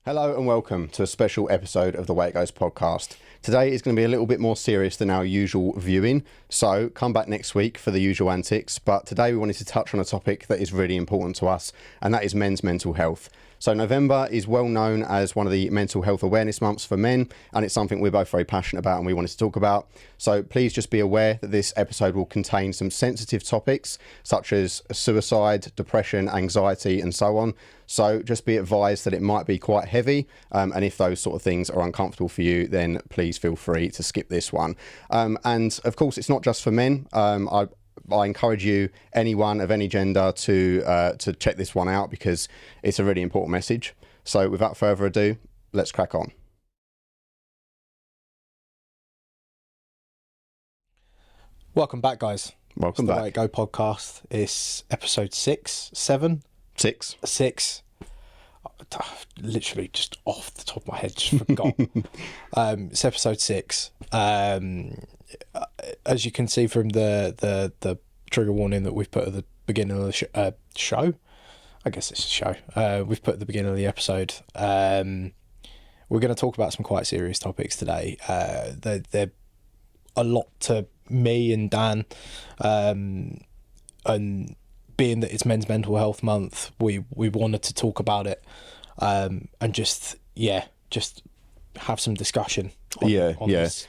Hello and welcome to a special episode of the Way It Goes podcast. Today is going to be a little bit more serious than our usual viewing, so come back next week for the usual antics, but today we wanted to touch on a topic that is really important to us, and that is men's mental health. So November is well known as one of the mental health awareness months for men, and it's something we're both very passionate about and we wanted to talk about. So please just be aware that this episode will contain some sensitive topics such as suicide, depression, anxiety and so on. So just be advised that it might be quite heavy, and if those sort of things are uncomfortable for you, then please feel free to skip this one. And of course, it's not just for men. I encourage you, anyone of any gender, to check this one out because it's a really important message. So without further ado, let's crack on. Welcome back, guys. Welcome back. The Way It Go podcast. It's episode 6, 7? 6. 6. Literally just off the top of my head, just forgot. It's episode 6. As you can see from the trigger warning that we've put at the beginning of the show, I guess it's a show, we've put at the beginning of the episode, we're going to talk about some quite serious topics today. They're a lot to me and Dan, and being that it's Men's Mental Health Month, we wanted to talk about it, and just have some discussion on this.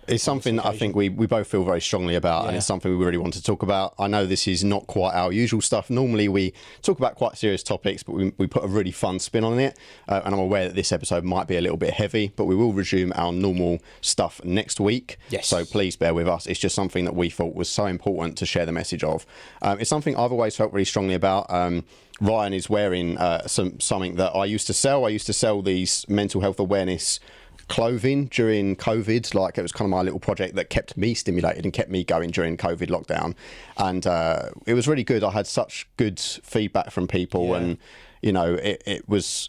It's something that I think we both feel very strongly about, and it's something we really want to talk about. I know this is not quite our usual stuff. Normally we talk about quite serious topics, but we put a really fun spin on it, and I'm aware that this episode might be a little bit heavy, but we will resume our normal stuff next week. Yes. So please bear with us. It's just something that we thought was so important to share the message of. It's something I've always felt really strongly about. Ryan is wearing something that I used to sell. I used to sell these mental health awareness clothing during COVID. Like, it was kind of my little project that kept me stimulated and kept me going during COVID lockdown, and it was really good. I had such good feedback from people, and you know, it was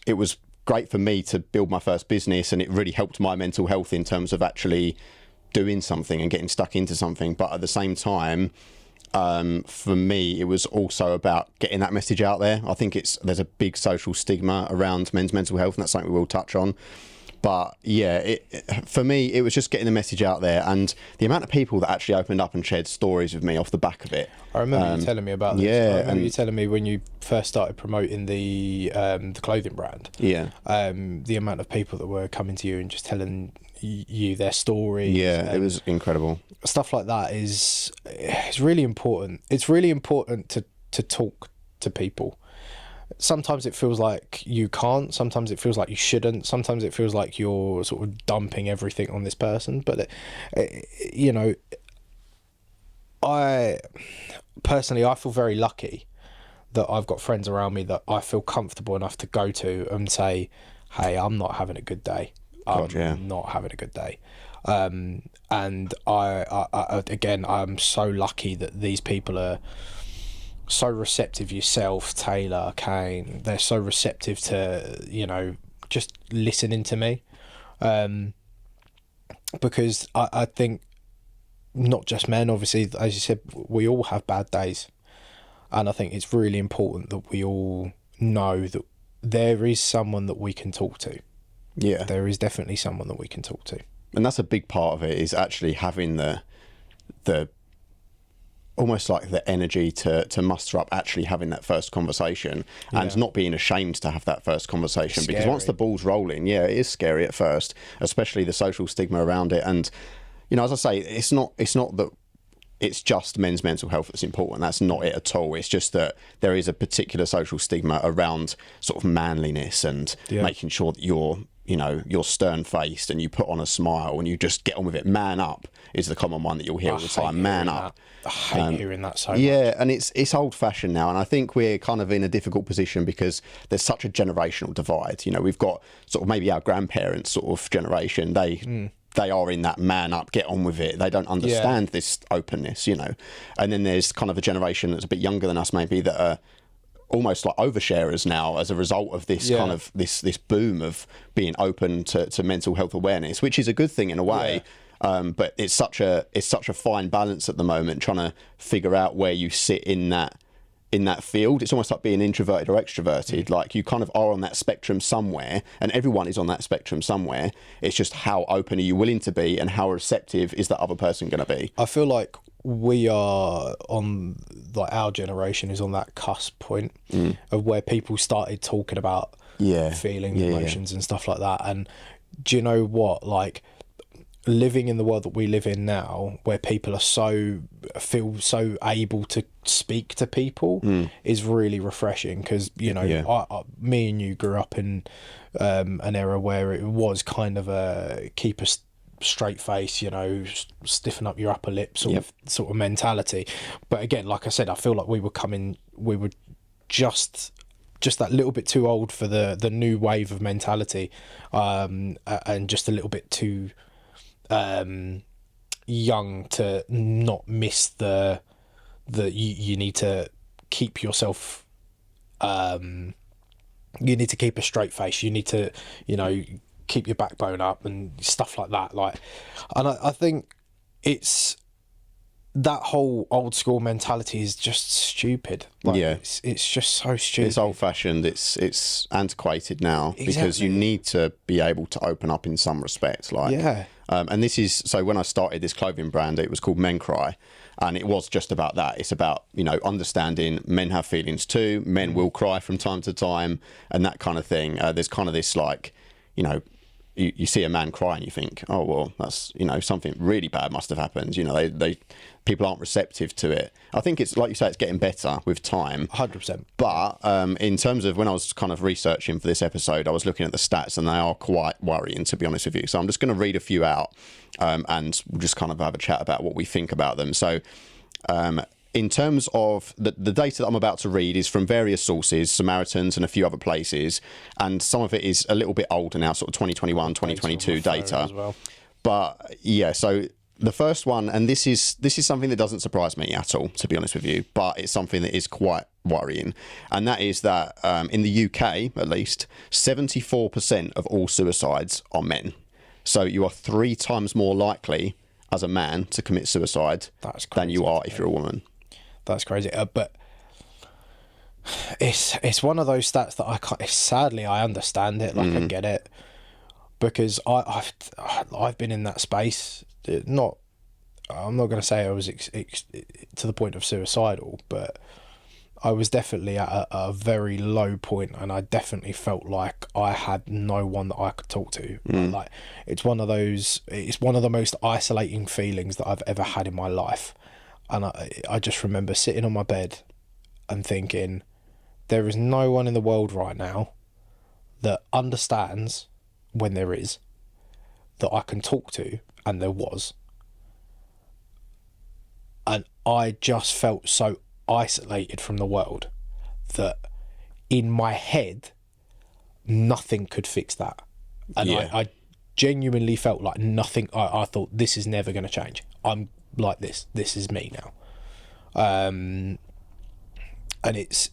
great for me to build my first business, and it really helped my mental health in terms of actually doing something and getting stuck into something. But at the same time, for me, it was also about getting that message out there. I think there's a big social stigma around men's mental health, and that's something we will touch on. But yeah, for me, it was just getting the message out there, and the amount of people that actually opened up and shared stories with me off the back of it. I remember you telling me about this. Yeah, I remember you telling me when you first started promoting the clothing brand. Yeah. The amount of people that were coming to you and just telling you their stories. Yeah, it was incredible. Stuff like that is really important. It's really important to talk to people. Sometimes it feels like you can't, sometimes it feels like you shouldn't, sometimes it feels like you're sort of dumping everything on this person. But you know, I feel very lucky that I've got friends around me that I feel comfortable enough to go to and say, hey, I'm not having a good day. I'm not having a good day. And I'm so lucky that these people are so receptive. Yourself, Taylor, Kane, they're so receptive to, you know, just listening to me, because I think not just men, obviously, as you said, we all have bad days, and I think it's really important that we all know that there is someone that we can talk to. Yeah, there is definitely someone that we can talk to, and that's a big part of it, is actually having the almost like the energy to muster up actually having that first conversation, and not being ashamed to have that first conversation. Scary. Because once the ball's rolling, it is scary at first, especially the social stigma around it. And you know, as I say, it's not that it's just men's mental health that's important. That's not it at all. It's just that there is a particular social stigma around sort of manliness and making sure that you're stern-faced and you put on a smile and you just get on with it. Man up is the common one that you'll hear all the time. Man up. I hate hearing that so much. Yeah, and it's old-fashioned now, and I think we're kind of in a difficult position because there's such a generational divide. You know, we've got sort of maybe our grandparents' sort of generation. They are in that man up, get on with it. They don't understand this openness, you know. And then there's kind of a generation that's a bit younger than us, maybe, that are almost like oversharers now as a result of this kind of this boom of being open to mental health awareness, which is a good thing in a way. But it's such a fine balance at the moment, trying to figure out where you sit in that in that field. It's almost like being introverted or extroverted. Like, you kind of are on that spectrum somewhere, and everyone is on that spectrum somewhere. It's just how open are you willing to be, and how receptive is that other person going to be? I feel like we are on, like, our generation is on that cusp point of where people started talking about feelings, emotions and stuff like that. And do you know what? Like, living in the world that we live in now, where people are feel so able to speak to people, is really refreshing. Because, you know, me and you grew up in an era where it was kind of a keep a straight face, you know, stiffen up your upper lip sort of mentality. But again, like I said, I feel like we were just that little bit too old for the new wave of mentality, and just a little bit too young to not miss the you need to keep yourself, you need to keep a straight face, you need to, you know, keep your backbone up and stuff like that. Like, and I think it's that whole old school mentality is just stupid. Like, it's just so stupid. It's old fashioned. It's antiquated now, because you need to be able to open up in some respects. Like, and this is, so when I started this clothing brand, it was called Men Cry, and it was just about that. It's about, you know, understanding men have feelings too. Men will cry from time to time, and that kind of thing. There's kind of this, like, you know, you see a man cry and you think, oh, well, that's, you know, something really bad must have happened. You know, they people aren't receptive to it. I think it's, like you say, it's getting better with time. 100%. But in terms of when I was kind of researching for this episode, I was looking at the stats, and they are quite worrying, to be honest with you. So I'm just going to read a few out, and we'll just kind of have a chat about what we think about them. So in terms of the data that I'm about to read is from various sources, Samaritans and a few other places, and some of it is a little bit older now, sort of 2021, 2022 data. As well. But yeah, so the first one, and this is something that doesn't surprise me at all, to be honest with you, but it's something that is quite worrying, and that is that in the UK, at least, 74% of all suicides are men. So you are 3 times more likely as a man to commit suicide than you are if you're a woman. That's crazy. But it's one of those stats that I can't. Sadly, I understand it. Like, I get it, because I've been in that space. I'm not going to say I was to the point of suicidal, but I was definitely at a very low point, and I definitely felt like I had no one that I could talk to. Like, it's one of the most isolating feelings that I've ever had in my life. And I just remember sitting on my bed and thinking, there is no one in the world right now that understands, when there is, that I can talk to, and there was. And I just felt so isolated from the world that in my head, nothing could fix that. And I genuinely felt like nothing, I thought, this is never going to change. I'm like this is me now. And it's,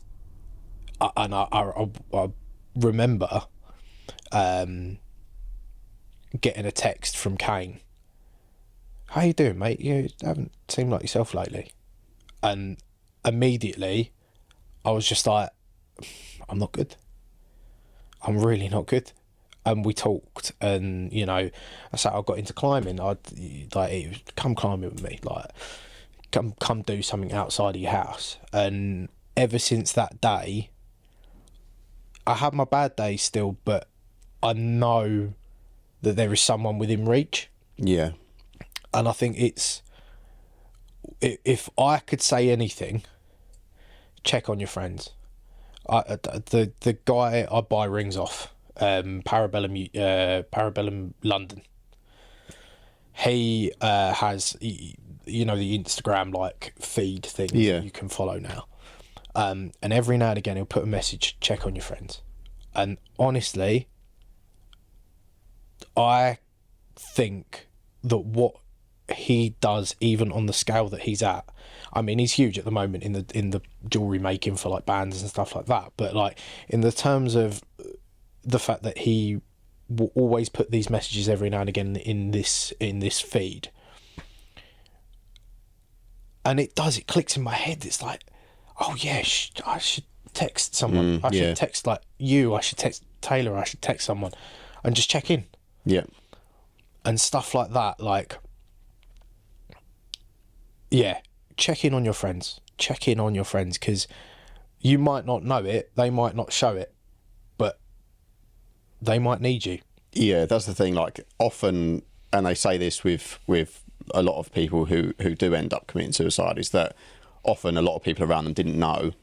and I remember getting a text from Kane. How you doing, mate? You haven't seemed like yourself lately. And immediately I was just like, I'm not good. I'm really not good. And we talked, and, you know, I said I got into climbing. Come climbing with me, like, come do something outside of your house. And ever since that day, I have my bad days still, but I know that there is someone within reach. Yeah. And I think it's, if I could say anything, check on your friends. The guy I buy rings off, Parabellum London, he has, you know, the Instagram like feed thing that you can follow now, and every now and again he'll put a message, check on your friends. And honestly, I think that what he does, even on the scale that he's at, I mean, he's huge at the moment in the jewelry making for like bands and stuff like that, but like in the terms of the fact that he will always put these messages every now and again in this feed, and it clicks in my head. It's like, oh yeah, I should text someone. I yeah. should text like you. I should text Taylor. I should text someone, and just check in. Yeah. And stuff like that. Like, yeah, check in on your friends. Check in on your friends, because you might not know it. They might not show it, but they might need you. Yeah, that's the thing. Like, often, and they say this with a lot of people who do end up committing suicide, is that often a lot of people around them didn't know.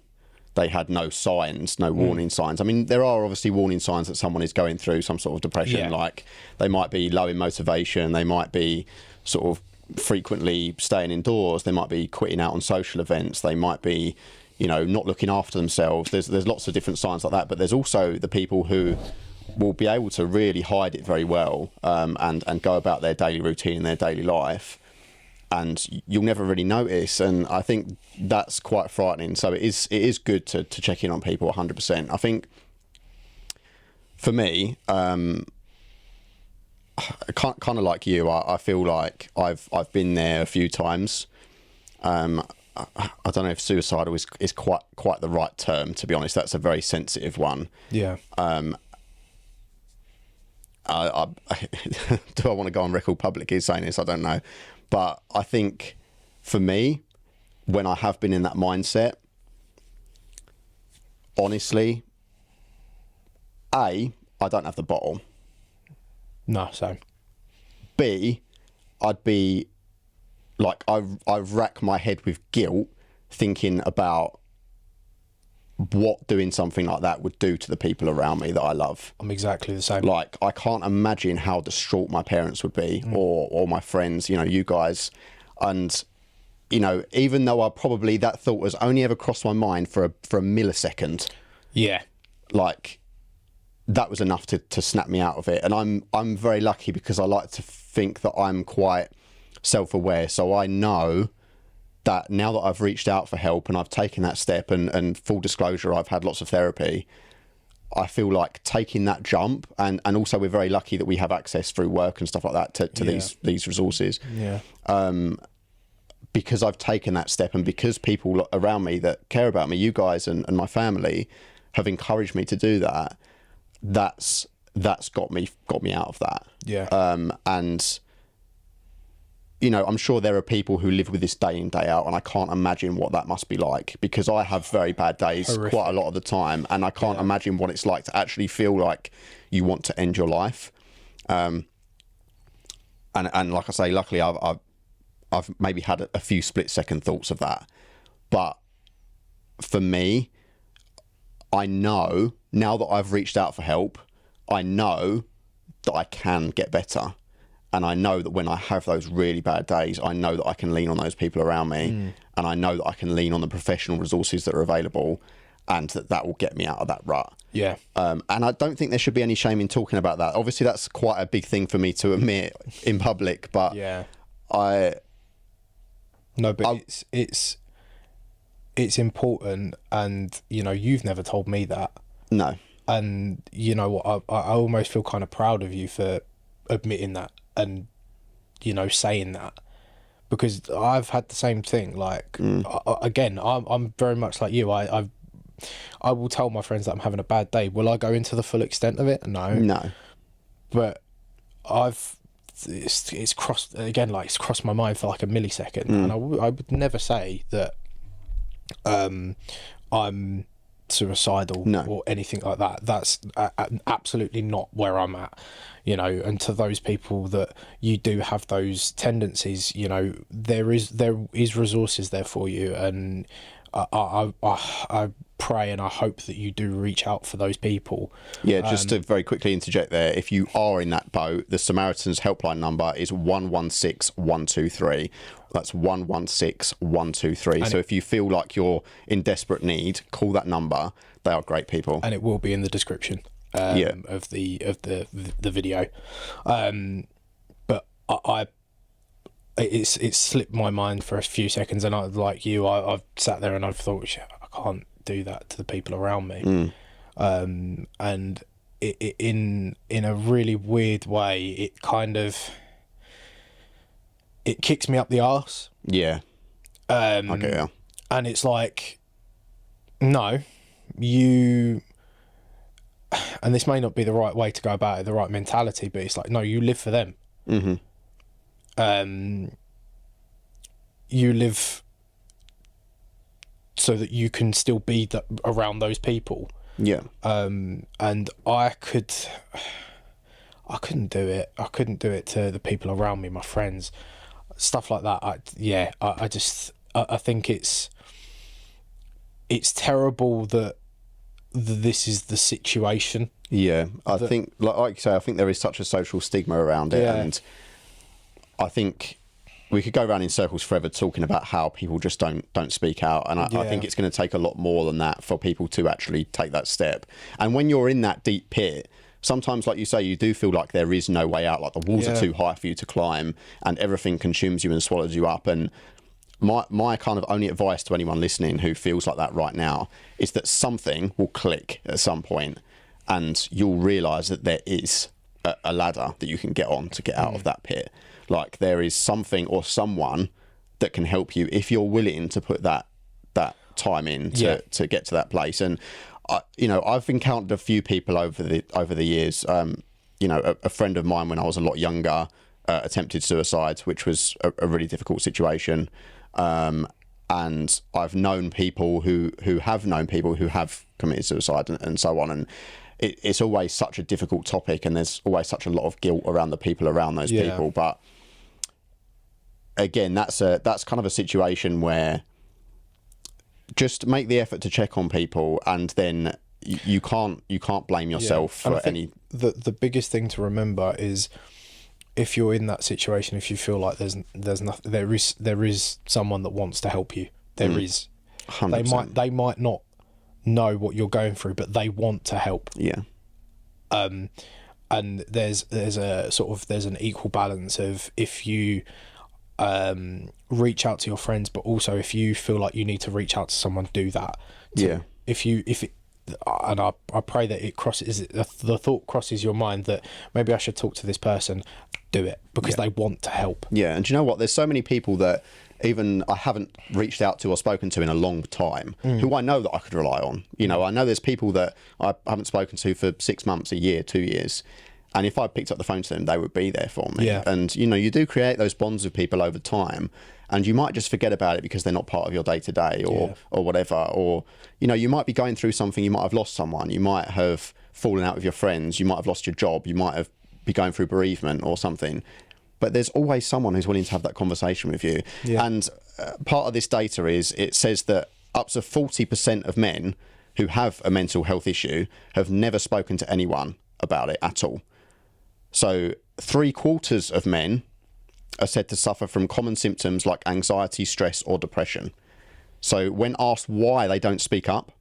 They had no signs, no warning signs. I mean, there are obviously warning signs that someone is going through some sort of depression. Yeah. Like, they might be low in motivation. They might be sort of frequently staying indoors. They might be quitting out on social events. They might be, you know, not looking after themselves. There's lots of different signs like that. But there's also the people who will be able to really hide it very well, and go about their daily routine and their daily life, and you'll never really notice. And I think that's quite frightening. So it is good to check in on people 100%. I think for me, kind of like you, I feel like I've been there a few times. I don't know if suicidal is quite the right term, to be honest. That's a very sensitive one. Yeah. Do I want to go on record publicly saying this? I don't know. But I think for me, when I have been in that mindset, honestly, A, I don't have the bottle. No, same. B, I'd be like, I rack my head with guilt thinking about what doing something like that would do to the people around me that I love. I'm exactly the same. Like, I can't imagine how distraught my parents would be, or my friends, you know, you guys. And, you know, even though that thought has only ever crossed my mind for a millisecond. Yeah. Like, that was enough to snap me out of it. And I'm very lucky, because I like to think that I'm quite self-aware. So I know that now that I've reached out for help and I've taken that step, and full disclosure, I've had lots of therapy, I feel like taking that jump, and also we're very lucky that we have access through work and stuff like that to these resources. Yeah. Because I've taken that step, and because people around me that care about me, you guys and my family, have encouraged me to do that, that's got me out of that. Yeah. And, you know, I'm sure there are people who live with this day in, day out, and I can't imagine what that must be like, because I have very bad days. Horrific. Quite a lot of the time, and I can't imagine what it's like to actually feel like you want to end your life. And like I say, luckily I've maybe had a few split-second thoughts of that. But for me, I know, now that I've reached out for help, I know that I can get better. And I know that when I have those really bad days, I know that I can lean on those people around me, and I know that I can lean on the professional resources that are available, and that will get me out of that rut. Yeah. And I don't think there should be any shame in talking about that. Obviously, that's quite a big thing for me to admit in public, but yeah. No, but it's important, and you know, you've never told me that. No. And you know what, I almost feel kind of proud of you for admitting that, and you know, saying that, because I've had the same thing. Like, again, I'm very much like you. I will tell my friends that I'm having a bad day. Will I go into the full extent of it? No. But it's crossed again, like it's crossed my mind for like a millisecond, and I would never say that I'm suicidal or anything like that. That's absolutely not where I'm at, you know. And to those people that you do have those tendencies, you know, there is resources there for you, and I pray and I hope that you do reach out for those people. Yeah, just to very quickly interject there, if you are in that boat, the Samaritans helpline number is 116 123. That's 116 123. So if you feel like you're in desperate need, call that number. They are great people, and it will be in the description of the video. But it's slipped my mind for a few seconds, and I've sat there and I've thought, I can't do that to the people around me. And it in a really weird way, it kind of kicks me up the arse. Yeah. Okay. Yeah. And it's like, No, you, and this may not be the right way to go about it, the right mentality, but it's like, no, you live for them. You live so that you can still be around those people. Yeah. And I couldn't do it. I couldn't do it to the people around me, my friends, stuff like that. I think it's terrible that this is the situation. Yeah, I think, like you say, I think there is such a social stigma around it, and I think we could go around in circles forever talking about how people just don't speak out, and I think it's going to take a lot more than that for people to actually take that step. And when you're in that deep pit, sometimes, like you say, you do feel like there is no way out, like the walls are too high for you to climb, and everything consumes you and swallows you up. And my kind of only advice to anyone listening who feels like that right now is that something will click at some point, and you'll realise that there is a ladder that you can get on to get out of that pit. Like, there is something or someone that can help you if you're willing to put that time in to get to that place. And I've encountered a few people over the years. A friend of mine when I was a lot younger attempted suicide, which was a really difficult situation. And I've known people who have known people who have committed suicide and so on. And it's always such a difficult topic, and there's always such a lot of guilt around the people around those people. But again, that's kind of a situation where just make the effort to check on people, and then you can't blame yourself for any. The biggest thing to remember is, if you're in that situation, if you feel like there's nothing, there is someone that wants to help you. There is. 100%. They might not know what you're going through, but they want to help. Yeah. And there's an equal balance of, if you reach out to your friends, but also if you feel like you need to reach out to someone, do that. And I pray that the thought crosses your mind that maybe I should talk to this person, do it, because they want to help. Yeah, and do you know what? There's so many people that even I haven't reached out to or spoken to in a long time, who I know that I could rely on. I know there's people that I haven't spoken to for 6 months, a year, 2 years. And if I picked up the phone to them, they would be there for me. Yeah. And, you do create those bonds with people over time, and you might just forget about it because they're not part of your day-to-day or whatever. Or, you might be going through something, you might have lost someone, you might have fallen out with your friends, you might have lost your job, you might have be going through bereavement or something. But there's always someone who's willing to have that conversation with you. Yeah. And part of this data is, it says that up to 40% of men who have a mental health issue have never spoken to anyone about it at all. So 3/4 of men are said to suffer from common symptoms like anxiety, stress, or depression. So when asked why they don't speak up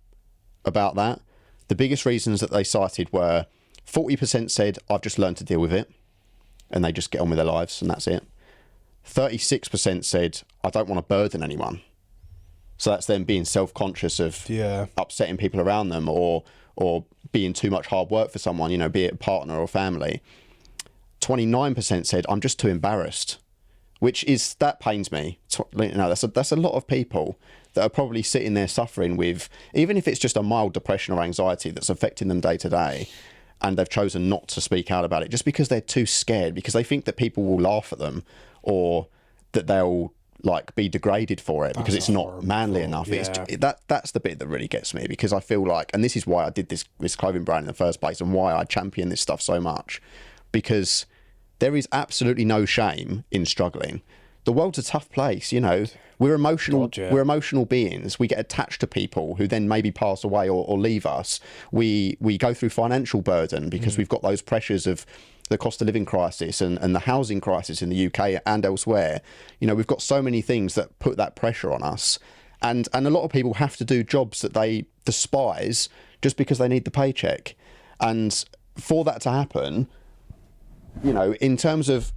about that, the biggest reasons that they cited were 40% said, I've just learned to deal with it, and they just get on with their lives and that's it. 36% said, I don't want to burden anyone. So that's them being self-conscious of upsetting people around them, or being too much hard work for someone, be it a partner or family. 29% said, I'm just too embarrassed, that pains me. That's a lot of people that are probably sitting there suffering with, even if it's just a mild depression or anxiety that's affecting them day to day, and they've chosen not to speak out about it just because they're too scared, because they think that people will laugh at them, or that they'll be degraded for it because it's not manly enough. Yeah. That's the bit that really gets me, because I feel like, and this is why I did this clothing brand in the first place, and why I champion this stuff so much, because there is absolutely no shame in struggling. The world's a tough place, We're emotional. We're emotional beings. We get attached to people who then maybe pass away or leave us. We go through financial burden because we've got those pressures of the cost of living crisis and the housing crisis in the UK and elsewhere. We've got so many things that put that pressure on us, and a lot of people have to do jobs that they despise just because they need the paycheck. And for that to happen, in terms of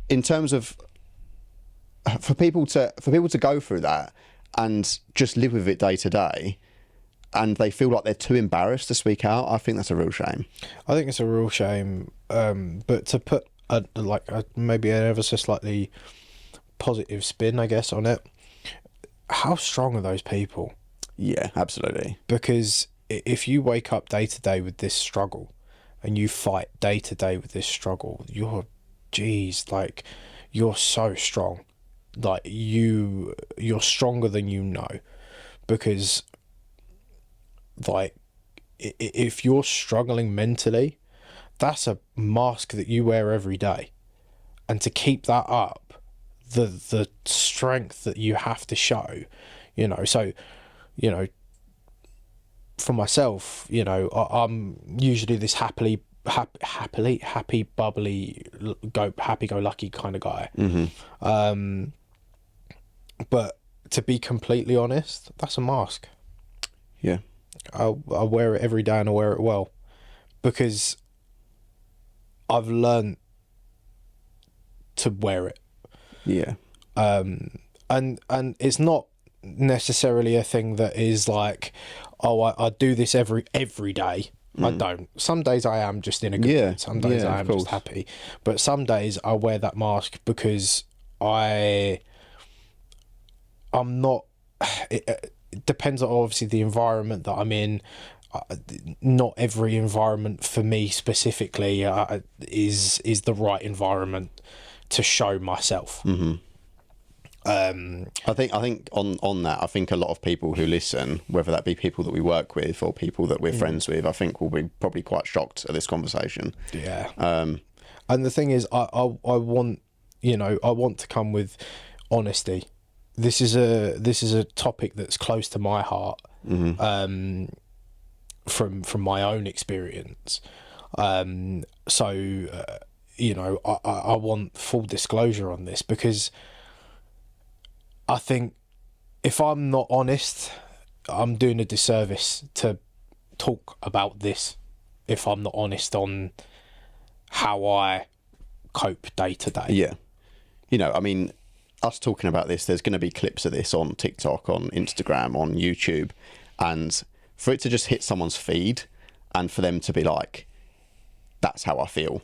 for people to go through that and just live with it day to day, and they feel like they're too embarrassed to speak out, I think that's a real shame. I think it's a real shame. But to put maybe an ever so slightly positive spin, I guess, on it, how strong are those people? Yeah, absolutely. Because if you wake up day to day with this struggle and you fight day to day with this struggle, you're so strong. Like you're stronger than you know, because like if you're struggling mentally, that's a mask that you wear every day. And to keep that up, the strength that you have to show, so, for myself, I'm usually this happy, bubbly, happy-go-lucky kind of guy. Mm-hmm. But to be completely honest, that's a mask. Yeah. I wear it every day, and I wear it well, because I've learned to wear it. Yeah. And it's not necessarily a thing that is like, oh, I do this every day. I don't. Some days I am just in a good mood. Some days I am just happy. But some days I wear that mask because I'm not. It depends on obviously the environment that I'm in. Not every environment for me specifically is the right environment to show myself. Mm-hmm. I think on that, I think a lot of people who listen, whether that be people that we work with or people that we're friends with, I think will be probably quite shocked at this conversation. Yeah. And the thing is, I want, I want to come with honesty. This is a topic that's close to my heart. Mm-hmm. From my own experience. So I want full disclosure on this, because I think if I'm not honest, I'm doing a disservice to talk about this if I'm not honest on how I cope day to day. Yeah. I mean, us talking about this, there's going to be clips of this on TikTok, on Instagram, on YouTube, and for it to just hit someone's feed and for them to be like, that's how I feel.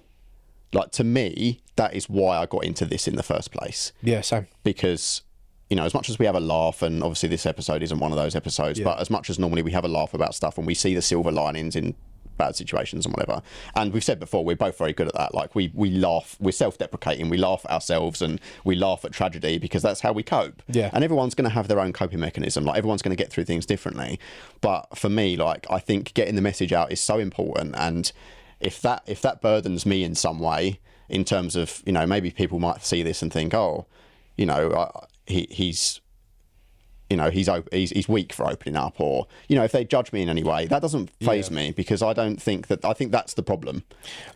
Like, to me, that is why I got into this in the first place. Yeah, same. Because, as much as we have a laugh, and obviously this episode isn't one of those episodes, but as much as normally we have a laugh about stuff and we see the silver linings in bad situations and whatever. And we've said before, we're both very good at that. Like, we laugh, we're self-deprecating, we laugh at ourselves and we laugh at tragedy because that's how we cope. Yeah. And everyone's going to have their own coping mechanism. Like, everyone's going to get through things differently. But for me, like, I think getting the message out is so important. And if that burdens me in some way, in terms of, maybe people might see this and think, oh, he's weak for opening up, or if they judge me in any way, that doesn't faze me, because I think that's the problem.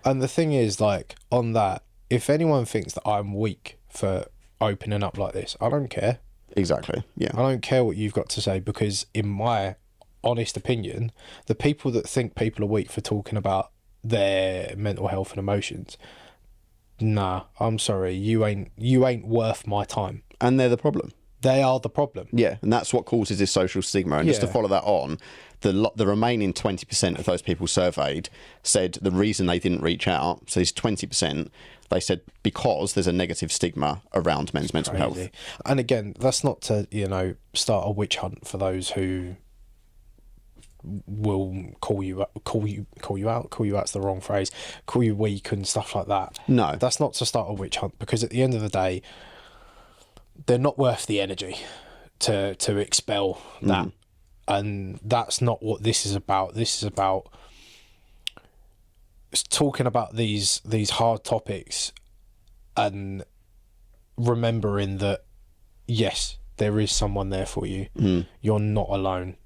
And the thing is, like, on that, if anyone thinks that I'm weak for opening up like this, I don't care. Exactly. Yeah. I don't care what you've got to say, because in my honest opinion, the people that think people are weak for talking about their mental health and emotions, nah, I'm sorry, you ain't worth my time. And they're the problem. They are the problem. Yeah, and that's what causes this social stigma. And just to follow that on, the remaining 20% of those people surveyed said the reason they didn't reach out, so this 20%, they said because there's a negative stigma around men's mental health. And again, that's not to, start a witch hunt for those who will call you out's the wrong phrase, call you weak and stuff like that. No. That's not to start a witch hunt, because at the end of the day, they're not worth the energy to expel that. And that's not what this is about. This is about talking about these hard topics and remembering that, yes, there is someone there for you. You're not alone.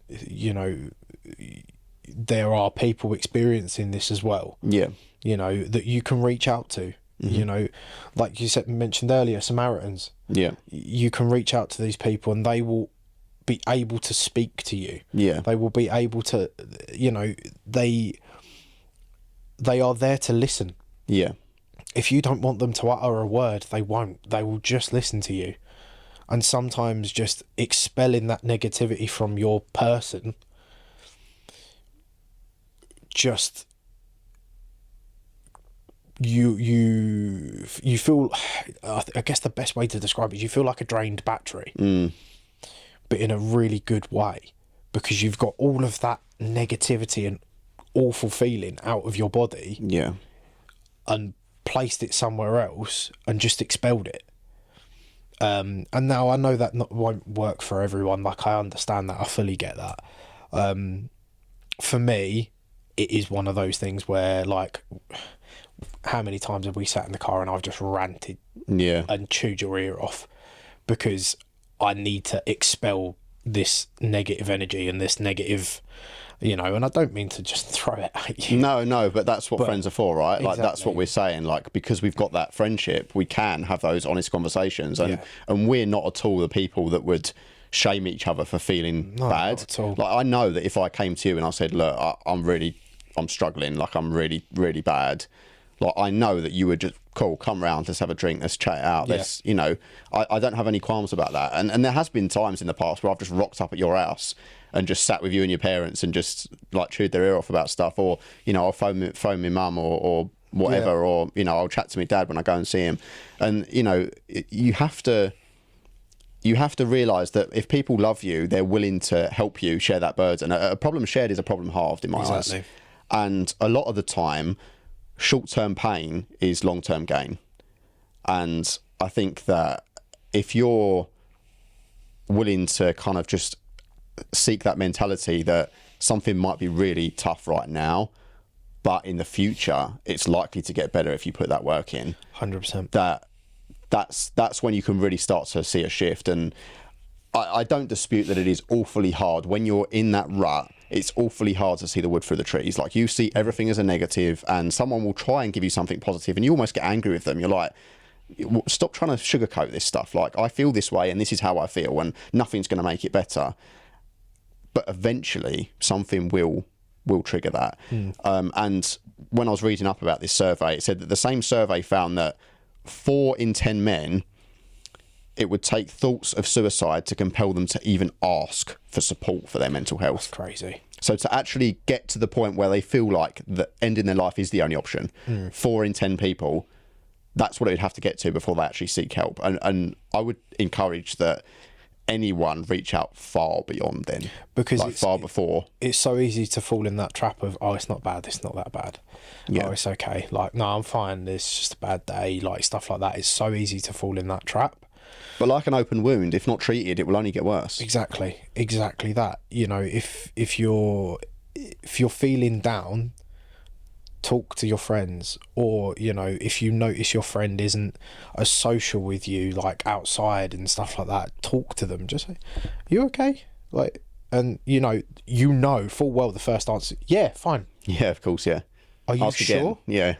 There are people experiencing this as well. Yeah. That you can reach out to. Like you mentioned earlier, Samaritans. Yeah. You can reach out to these people and they will be able to speak to you. Yeah. They will be able to, they are there to listen. Yeah. If you don't want them to utter a word, they won't. They will just listen to you. And sometimes just expelling that negativity from your person, just you feel, I guess the best way to describe it is you feel like a drained battery, but in a really good way, because you've got all of that negativity and awful feeling out of your body and placed it somewhere else and just expelled it. And now I know that won't work for everyone. Like, I understand that. I fully get that. For me, it is one of those things where, like, how many times have we sat in the car and I've just ranted and chewed your ear off because I need to expel this negative energy and this negative, you know, and I don't mean to just throw it at you. No, but that's what friends are for, right? Exactly. Like, that's what we're saying. Like, because we've got that friendship, we can have those honest conversations, and we're not at all the people that would shame each other for feeling bad. Not at all. Like, I know that if I came to you and I said, look, I'm struggling, like, I'm really, really bad. Like, I know that you would just, cool, come round, let's have a drink, let's chat it out. Let's, you know, I don't have any qualms about that. And there has been times in the past where I've just rocked up at your house and just sat with you and your parents and just, like, chewed their ear off about stuff. Or, you know, I'll phone my mum or whatever, or, you know, I'll chat to my dad when I go and see him. And, you know, you have to realise that if people love you, they're willing to help you share that burden. A problem shared is a problem halved in my eyes. And a lot of the time, short-term pain is long-term gain. And I think that if you're willing to kind of just seek that mentality that something might be really tough right now, but in the future it's likely to get better if you put that work in, 100%, that's when you can really start to see a shift. And I don't dispute that it is awfully hard when you're in that rut. It's awfully hard to see the wood through the trees. Like, you see everything as a negative, and someone will try and give you something positive, and you almost get angry with them. You're like, stop trying to sugarcoat this stuff. Like, I feel this way, and this is how I feel, and nothing's going to make it better. But eventually, something will trigger that. And when I was reading up about this survey, it said that the same survey found that 4 in 10 men, it would take thoughts of suicide to compel them to even ask for support for their mental health. That's crazy. So to actually get to the point where they feel like the ending their life is the only option, 4 in 10 people, that's what it would have to get to before they actually seek help. And I would encourage that anyone reach out far beyond then, because like far before. It's so easy to fall in that trap of, oh, it's not bad, it's not that bad. Oh, it's okay. Like, no, I'm fine, it's just a bad day. Like, stuff like that. It's so easy to fall in that trap. But like an open wound, if not treated, it will only get worse. Exactly that. You know, if you're feeling down, talk to your friends. Or, you know, if you notice your friend isn't as social with you, like outside and stuff like that, talk to them. Just say, you okay? Like, and you know full well the first answer, yeah, fine. Yeah, of course, yeah. Are you sure? Again. Yeah.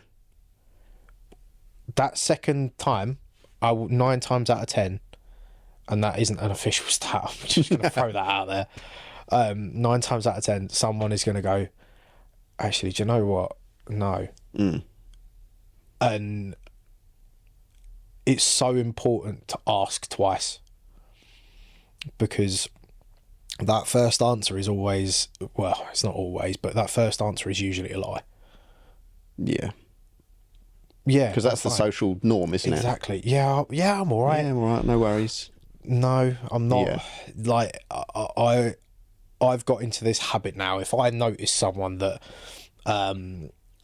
That second time, I will 9 times out of 10, and that isn't an official stat, I'm just going to throw that out there. 9 times out of 10, someone is going to go, actually, do you know what? No. And it's so important to ask twice, because that first answer is always, well, it's not always, but that first answer is usually a lie. Yeah. Yeah, because that's the social norm, isn't it? Exactly. Yeah, I'm all right. Yeah, I'm all right. No worries. No, I'm not. Yeah. Like, I've got into this habit now. If I notice someone that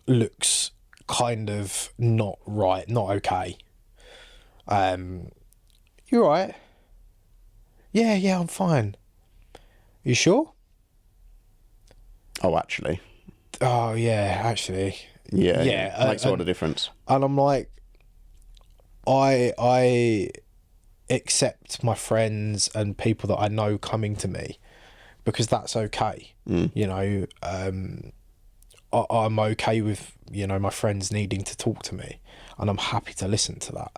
looks kind of not right, not okay, you all right? Yeah, I'm fine. You sure? Oh, actually. Oh, yeah, actually. Yeah. Makes all the difference. And I'm like, I accept my friends and people that I know coming to me, because that's okay. You know, I'm okay with, you know, my friends needing to talk to me, and I'm happy to listen to that.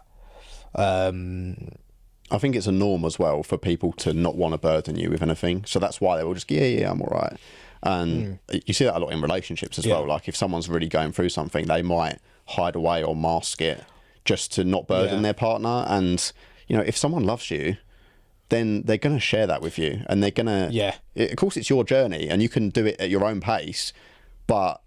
I think it's a norm as well for people to not want to burden you with anything. So that's why they will just, yeah, I'm all right. And you see that a lot in relationships as well. Like, if someone's really going through something, they might hide away or mask it just to not burden their partner. And, you know, if someone loves you, then they're going to share that with you, and they're going to, of course it's your journey and you can do it at your own pace, but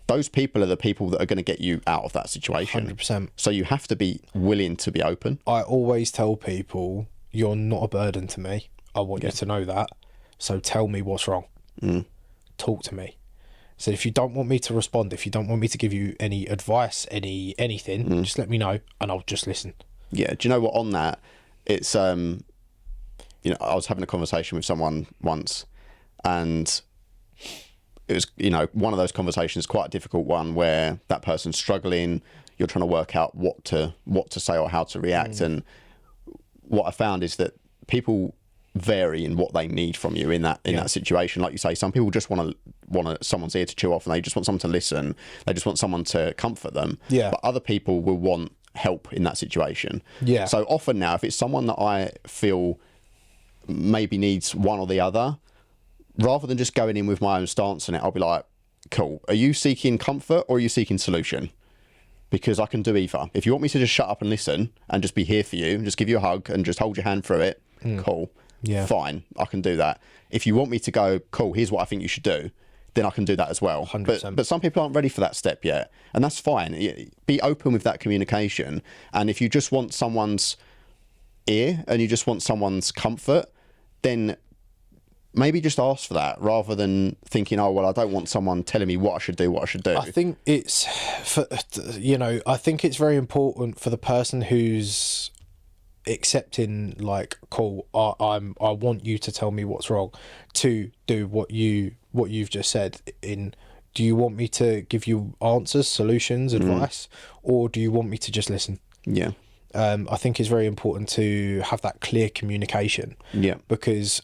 those people are the people that are going to get you out of that situation. 100%. So you have to be willing to be open. I always tell people, you're not a burden to me. I want you to know that. So tell me what's wrong. talk to me. So if you don't want me to respond, if you don't want me to give you any advice, anything, just let me know and I'll just listen. Yeah. Do you know what, on that, it's, you know, I was having a conversation with someone once, and it was, you know, one of those conversations, quite a difficult one, where that person's struggling, you're trying to work out what to say or how to react. And what I found is that people vary in what they need from you in that situation. Like you say, some people just want someone's ear to chew off, and they just want someone to listen. They just want someone to comfort them. Yeah. But other people will want help in that situation. Yeah. So often now, if it's someone that I feel maybe needs one or the other, rather than just going in with my own stance on it, I'll be like, cool, are you seeking comfort or are you seeking solution? Because I can do either. If you want me to just shut up and listen and just be here for you and just give you a hug and just hold your hand through it, cool. Yeah. Fine, I can do that. If you want me to go, cool, here's what I think you should do, then I can do that as well. 100%. But some people aren't ready for that step yet, and that's fine. Be open with that communication. And if you just want someone's ear and you just want someone's comfort, then maybe just ask for that, rather than thinking, oh, well, I don't want someone telling me what I should do. I think it's, I think it's very important for the person who's accepting, like, cool, I want you to tell me what's wrong, to do what you've just said. Do you want me to give you answers, solutions, advice, or do you want me to just listen? Yeah. I think it's very important to have that clear communication. Yeah. Because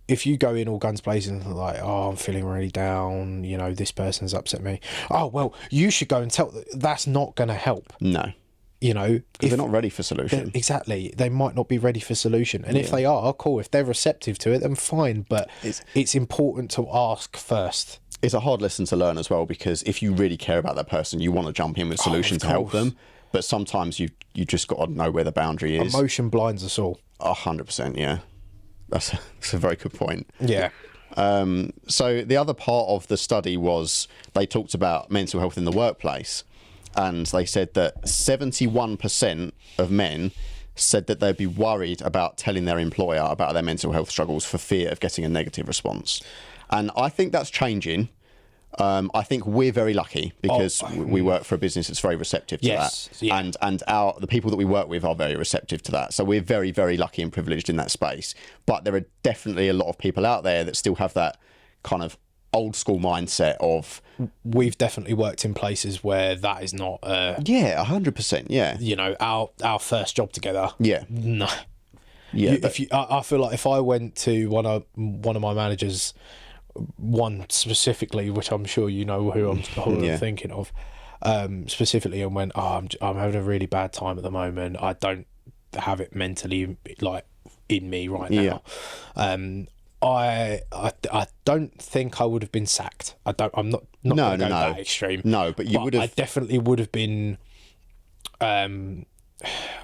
if you go in all guns blazing, like, oh, I'm feeling really down, this person's upset me. Oh, well, you should go and tell. That's not going to help. No. If they're not ready for solution. Exactly. They might not be ready for solution. And if they are, cool. If they're receptive to it, then fine. But it's important to ask first. It's a hard lesson to learn as well, because if you really care about that person, you want to jump in with solution to help them. But sometimes you just got to know where the boundary is. Emotion blinds us all. 100%, yeah. That's a very good point. Yeah. So the other part of the study was they talked about mental health in the workplace, and they said that 71% of men said that they'd be worried about telling their employer about their mental health struggles for fear of getting a negative response. And I think that's changing. I think we're very lucky because we work for a business that's very receptive to that. Yeah. And the people that we work with are very receptive to that. So we're very, very lucky and privileged in that space. But there are definitely a lot of people out there that still have that kind of old school mindset of... We've definitely worked in places where that is not... yeah, 100%, yeah. Our first job together. Yeah. No. Yeah. I feel like if I went to one of my managers... one specifically, which I'm sure you know who I'm thinking of, specifically, and went, oh, I'm having a really bad time at the moment. I don't have it mentally, like, in me right now. Yeah. I don't think I would have been sacked. I'm not going to go that extreme. No, but you would have. I definitely would have been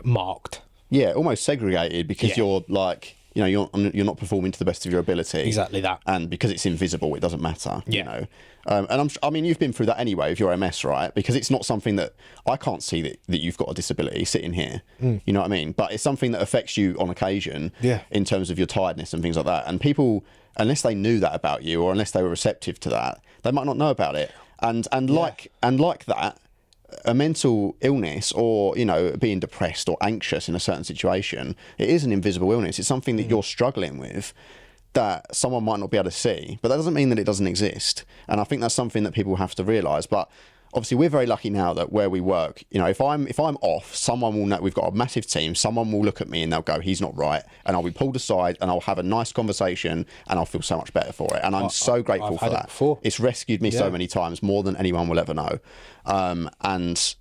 marked. Yeah, almost segregated, because you're like... you're not performing to the best of your ability. Exactly that. And because it's invisible, it doesn't matter. Yeah. And I mean, you've been through that anyway with your MS, right? Because it's not something that I can't see that you've got a disability sitting here. You know what I mean? But it's something that affects you on occasion. Yeah. In terms of your tiredness and things like that. And people, unless they knew that about you, or unless they were receptive to that, they might not know about it. And like that, a mental illness, or being depressed or anxious in a certain situation, it is an invisible illness. It's something that you're struggling with that someone might not be able to see, but that doesn't mean that it doesn't exist. And I think that's something that people have to realize. But obviously we're very lucky now that where we work, if I'm off, someone will know. We've got a massive team. Someone will look at me and they'll go, he's not right, and I'll be pulled aside and I'll have a nice conversation and I'll feel so much better for it. And I'm so grateful for that. It's rescued me so many times, more than anyone will ever know. And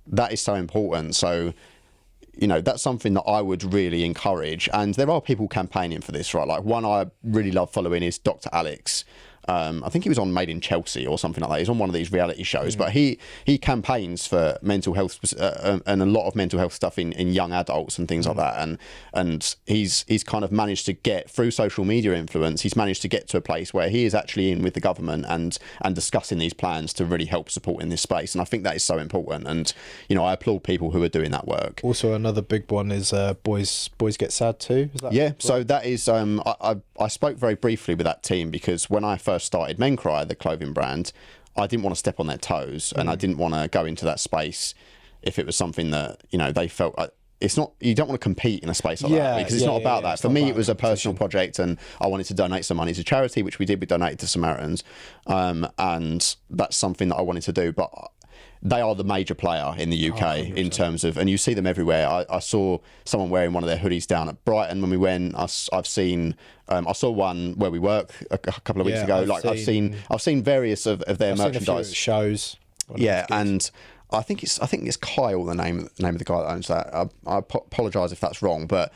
that is so important. So that's something that I would really encourage. And there are people campaigning for this, right? Like, one I really love following is Dr. Alex. I think he was on Made in Chelsea or something like that. He's on one of these reality shows, but he campaigns for mental health and a lot of mental health stuff in young adults and things like that. And he's kind of managed to get, through social media influence, he's managed to get to a place where he is actually in with the government and discussing these plans to really help support in this space. And I think that is so important. And I applaud people who are doing that work. Also, another big one is boys get sad too. Is that right? So that is I spoke very briefly with that team because when I first started Men Cry, the clothing brand, I didn't want to step on their toes, and I didn't want to go into that space if it was something that they felt. It's not, you don't want to compete in a space like that, because it's not about that. For me, it was a personal project, and I wanted to donate some money to charity, which we did. We donated to Samaritans, and that's something that I wanted to do. But they are the major player in the UK in terms of, and you see them everywhere. I saw someone wearing one of their hoodies down at Brighton when we went. I saw one where we work a couple of weeks ago. I've seen various of their merchandise. Seen a few shows. Yeah, and I think it's Kyle, the name of the guy that owns that. I apologise if that's wrong, but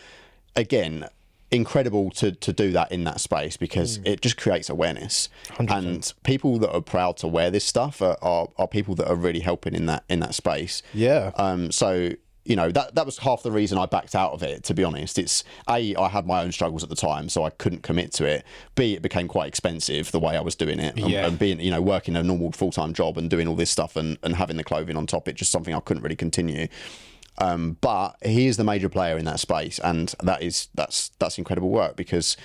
again, incredible to do that in that space, because it just creates awareness. 100%. And people that are proud to wear this stuff are people that are really helping in that space. Yeah. So that was half the reason I backed out of it, to be honest. It's A, I had my own struggles at the time, so I couldn't commit to it. B, it became quite expensive the way I was doing it. And being, working a normal full-time job and doing all this stuff and having the clothing on top, it's just something I couldn't really continue. But he is the major player in that space, and that's incredible work, because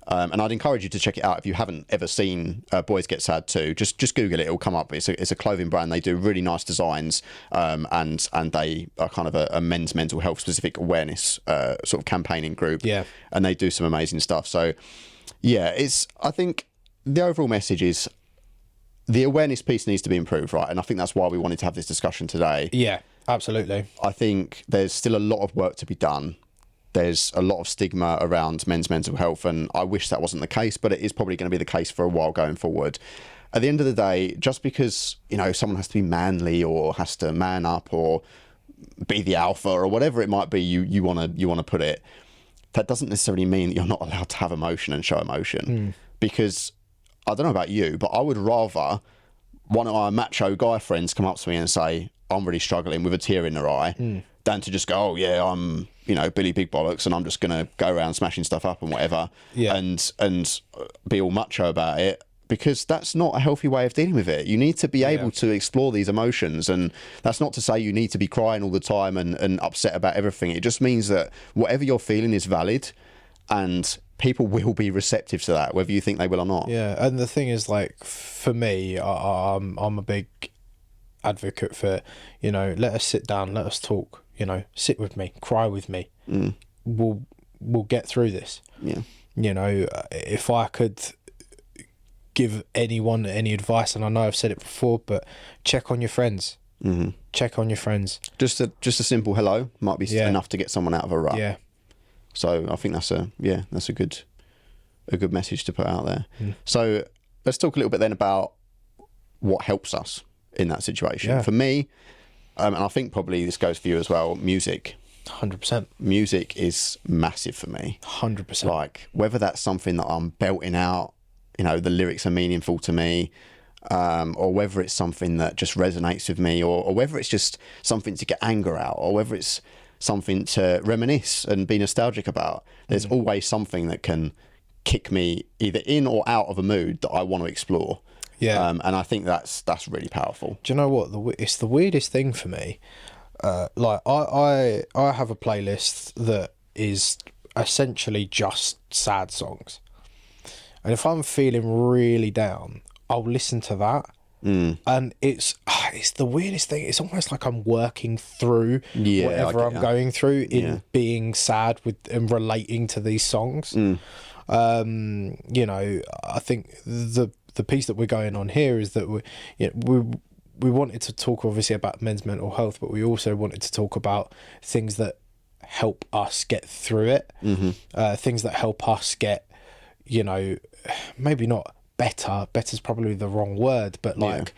and I'd encourage you to check it out if you haven't ever seen Boys Get Sad Too. Just Google it; it'll come up. It's a clothing brand. They do really nice designs, and they are kind of a men's mental health specific awareness sort of campaigning group. Yeah, and they do some amazing stuff. So yeah, I think the overall message is the awareness piece needs to be improved, right? And I think that's why we wanted to have this discussion today. Yeah, absolutely. I think there's still a lot of work to be done. There's a lot of stigma around men's mental health, and I wish that wasn't the case, but it is probably going to be the case for a while going forward. At the end of the day, just because someone has to be manly or has to man up or be the alpha or whatever it might be you want to put it, that doesn't necessarily mean that you're not allowed to have emotion and show emotion. Because I don't know about you, but I would rather one of my macho guy friends come up to me and say, I'm really struggling, with a tear in their eye, than to just go, oh yeah, I'm Billy Big Bollocks and I'm just gonna go around smashing stuff up and whatever, and be all macho about it, because that's not a healthy way of dealing with it. You need to be able to explore these emotions, and that's not to say you need to be crying all the time and upset about everything. It just means that whatever you're feeling is valid, and people will be receptive to that, whether you think they will or not. Yeah, and the thing is, like, for me, I'm a big advocate for, let us sit down, let us talk, sit with me, cry with me. We'll get through this. Yeah. If I could give anyone any advice, and I know I've said it before, but check on your friends. Check on your friends. Just a simple hello might be enough to get someone out of a rut. Yeah. So I think that's a good message to put out there. So let's talk a little bit then about what helps us in that situation. Yeah. For me, and I think probably this goes for you as well, music. 100%. Music is massive for me. 100%. Like, whether that's something that I'm belting out, the lyrics are meaningful to me, or whether it's something that just resonates with me, or whether it's just something to get anger out, or whether it's something to reminisce and be nostalgic about. There's always something that can kick me either in or out of a mood that I want to explore. Yeah. And I think that's really powerful. Do you know what? It's the weirdest thing for me. Like, I have a playlist that is essentially just sad songs. And if I'm feeling really down, I'll listen to that. And it's the weirdest thing. It's almost like I'm working through whatever I'm going through in being sad with and relating to these songs. I think the piece that we're going on here is that we wanted to talk obviously about men's mental health, but we also wanted to talk about things that help us get through it, things that help us get, maybe not better's probably the wrong word, but like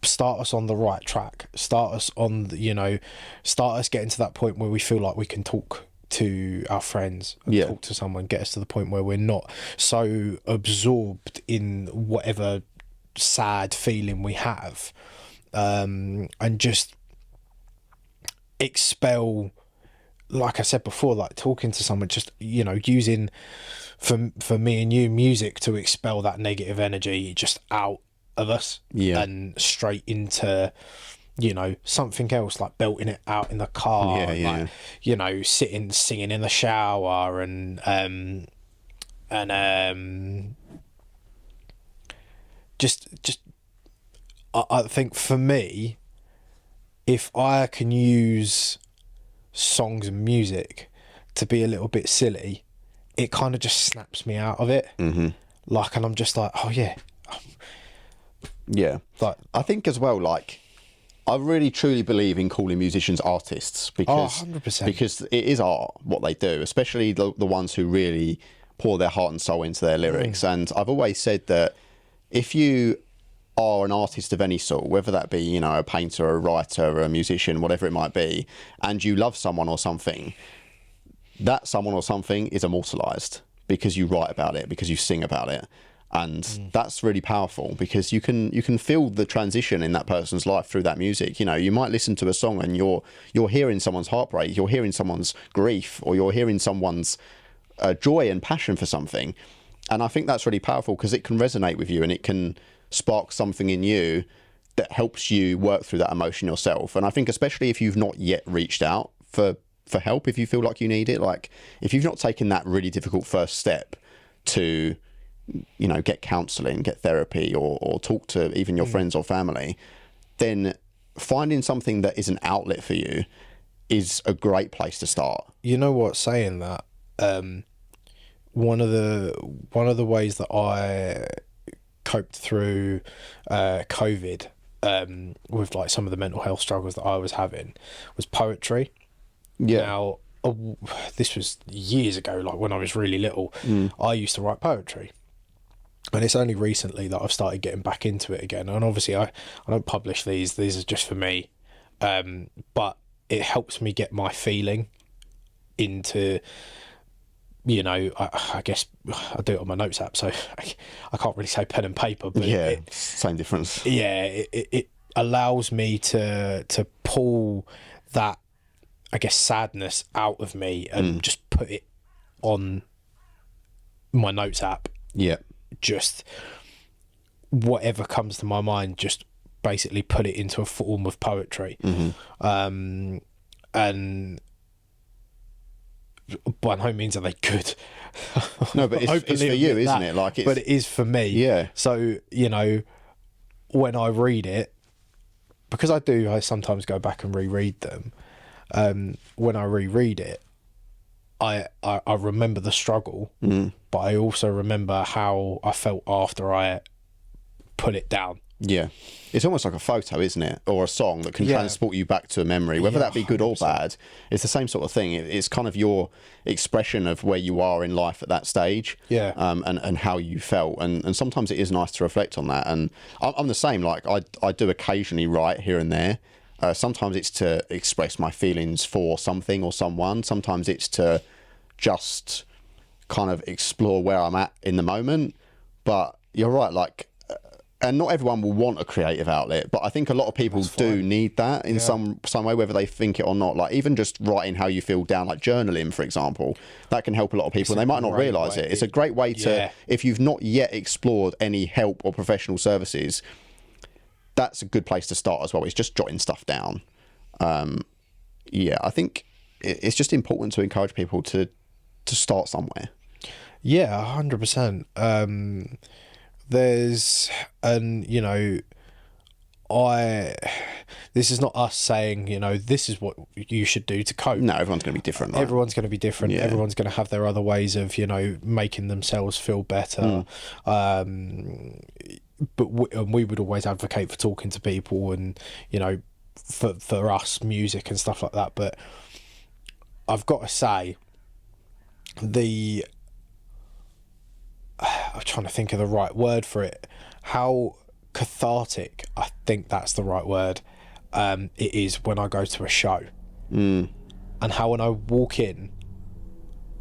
start us on the right track, start us getting to that point where we feel like we can talk to our friends and talk to someone, get us to the point where we're not so absorbed in whatever sad feeling we have, and just expel, like I said before, like talking to someone, just, you know, using for me and you music to expel that negative energy just out of us, and straight into, you know, something else, like belting it out in the car, like, you know, singing in the shower, and just I think for me, if I can use songs and music to be a little bit silly, it kind of just snaps me out of it. Like, and I'm just like, oh yeah. Like, I think as well, like, I really truly believe in calling musicians artists, because 100%. because it is art what they do, especially the ones who really pour their heart and soul into their lyrics. And I've always said that if you are an artist of any sort, whether that be, you know, a painter, a writer, a musician, whatever it might be, and you love someone or something, that someone or something is immortalized because you write about it, because you sing about it. And that's really powerful, because you can feel the transition in that person's life through that music. You know, you might listen to a song and you're hearing someone's heartbreak, you're hearing someone's grief, or you're hearing someone's joy and passion for something. And I think that's really powerful, because it can resonate with you and it can spark something in you that helps you work through that emotion yourself. And I think especially if you've not yet reached out for help, if you feel like you need it, like if you've not taken that really difficult first step to, you know, get counselling, get therapy, or talk to even your friends or family, then finding something that is an outlet for you is a great place to start. You know what, saying that, one of the ways that I coped through COVID, with like some of the mental health struggles that I was having, was poetry. Now, this was years ago, like when I was really little. I used to write poetry, and it's only recently that I've started getting back into it again. And obviously I don't publish these are just for me, but it helps me get my feeling into, you know, I guess I do it on my notes app, so I can't really say pen and paper, but same difference. It allows me to pull that, I guess, sadness out of me and just put it on my notes app. Just whatever comes to my mind, just basically put it into a form of poetry. And by no means are they good. No, but it's for you, isn't it? Like, but it is for me. So, you know, when I read it, because I sometimes go back and reread them. When I reread it, I remember the struggle, but I also remember how I felt after I put it down. It's almost like a photo, isn't it? Or a song that can transport you back to a memory, whether that be good 100%. Or bad. It's the same sort of thing. It's kind of your expression of where you are in life at that stage, and how you felt. And sometimes it is nice to reflect on that. And I'm the same. Like, I do occasionally write here and there. Sometimes it's to express my feelings for something or someone. Sometimes it's to just kind of explore where I'm at in the moment. But you're right, like, and not everyone will want a creative outlet, but I think a lot of people do need that in some way, whether they think it or not. Like, even just writing how you feel down, like journaling, for example, that can help a lot of people. And they might not realise it. It's a great way to, if you've not yet explored any help or professional services, that's a good place to start as well. It's just jotting stuff down. I think it's just important to encourage people to start somewhere. 100%. There's, and you know, this is not us saying, you know, this is what you should do to cope. No, everyone's going to be different. Right? Everyone's going to be different. Everyone's going to have their other ways of, you know, making themselves feel better. But we would always advocate for talking to people, and, you know, for us, music and stuff like that. But I've got to say, I'm trying to think of the right word for it. How cathartic, I think that's the right word, it is when I go to a show. And how when I walk in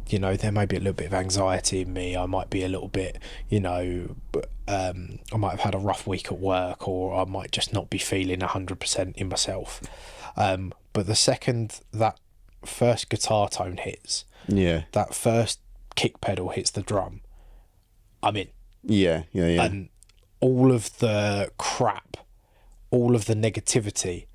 you know, there may be a little bit of anxiety in me. I might be a little bit, you know, I might have had a rough week at work, or I might just not be feeling 100% in myself. But the second that first guitar tone hits, that first kick pedal hits the drum, I'm in. Yeah. And all of the crap, all of the negativity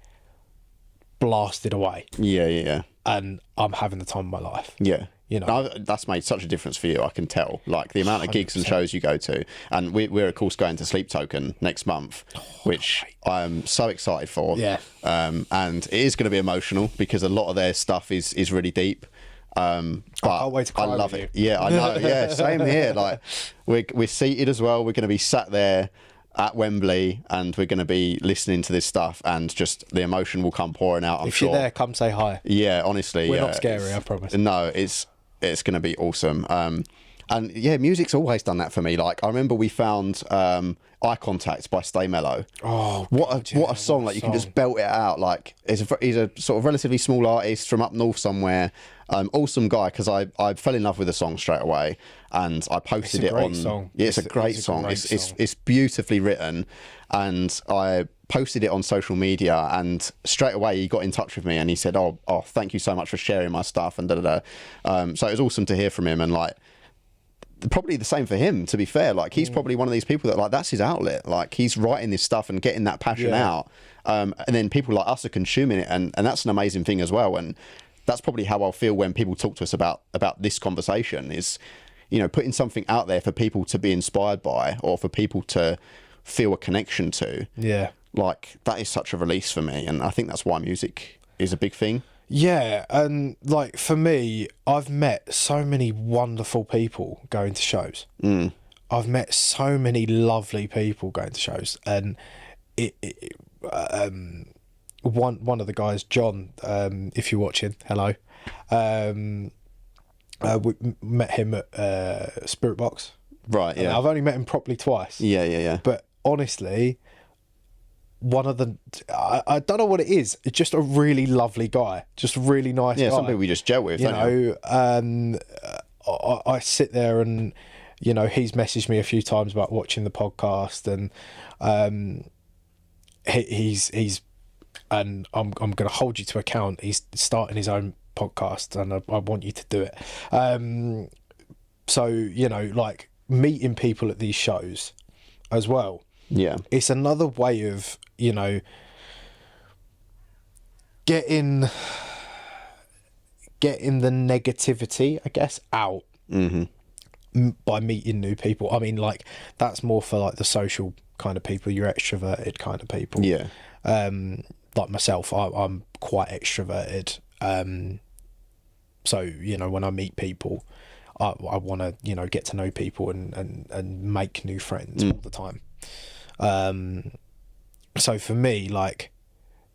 blasted away. Yeah. And I'm having the time of my life. Yeah. You know, that's made such a difference for you. I can tell, like the amount of gigs and shows you go to, and we're of course going to Sleep Token next month, which I'm so excited for. Yeah. And it is going to be emotional because a lot of their stuff is really deep. But I can't wait to cry I love with it. you. Yeah, I know. Yeah, same here. Like we're seated as well. We're going to be sat there at Wembley, and we're going to be listening to this stuff, and just the emotion will come pouring out. I'm if sure. you're there, come say hi. Yeah, honestly, we're not scary. I promise. No, it's going to be awesome. And yeah, music's always done that for me. Like I remember we found Eye Contact by Stay Mellow. Oh, what a song! Like you can just belt it out. Like he's a sort of relatively small artist from up north somewhere. Awesome guy, because I fell in love with the song straight away, and I posted it on. Song. Yeah, it's a great song. It's beautifully written, and I posted it on social media, and straight away he got in touch with me and he said, "Oh, thank you so much for sharing my stuff," and so it was awesome to hear from him, and like. Probably the same for him, to be fair. Like he's probably one of these people that like that's his outlet. Like he's writing this stuff and getting that passion out, and then people like us are consuming it, and that's an amazing thing as well. And that's probably how I'll feel when people talk to us about this conversation, is, you know, putting something out there for people to be inspired by, or for people to feel a connection to. Yeah, like that is such a release for me, and I think that's why music is a big thing. Yeah, and like for me, I've met so many wonderful people going to shows. I've met so many lovely people going to shows, and one of the guys, John, if you're watching, hello. We met him at Spirit Box. Right. Yeah. And I've only met him properly twice. Yeah. But honestly, one of the I don't know what it is. It's just a really lovely guy, just a really nice guy. Yeah, some people we just gel with. You know, I sit there and, you know, he's messaged me a few times about watching the podcast, and he's and I'm going to hold you to account. He's starting his own podcast, and I want you to do it. So, you know, like meeting people at these shows as well. Yeah, it's another way of, you know, getting the negativity, I guess, out by meeting new people. I mean, like that's more for like the social kind of people, your extroverted kind of people. Yeah. Like myself, I'm quite extroverted. So, you know, when I meet people, I want to, you know, get to know people and make new friends all the time. So for me, like,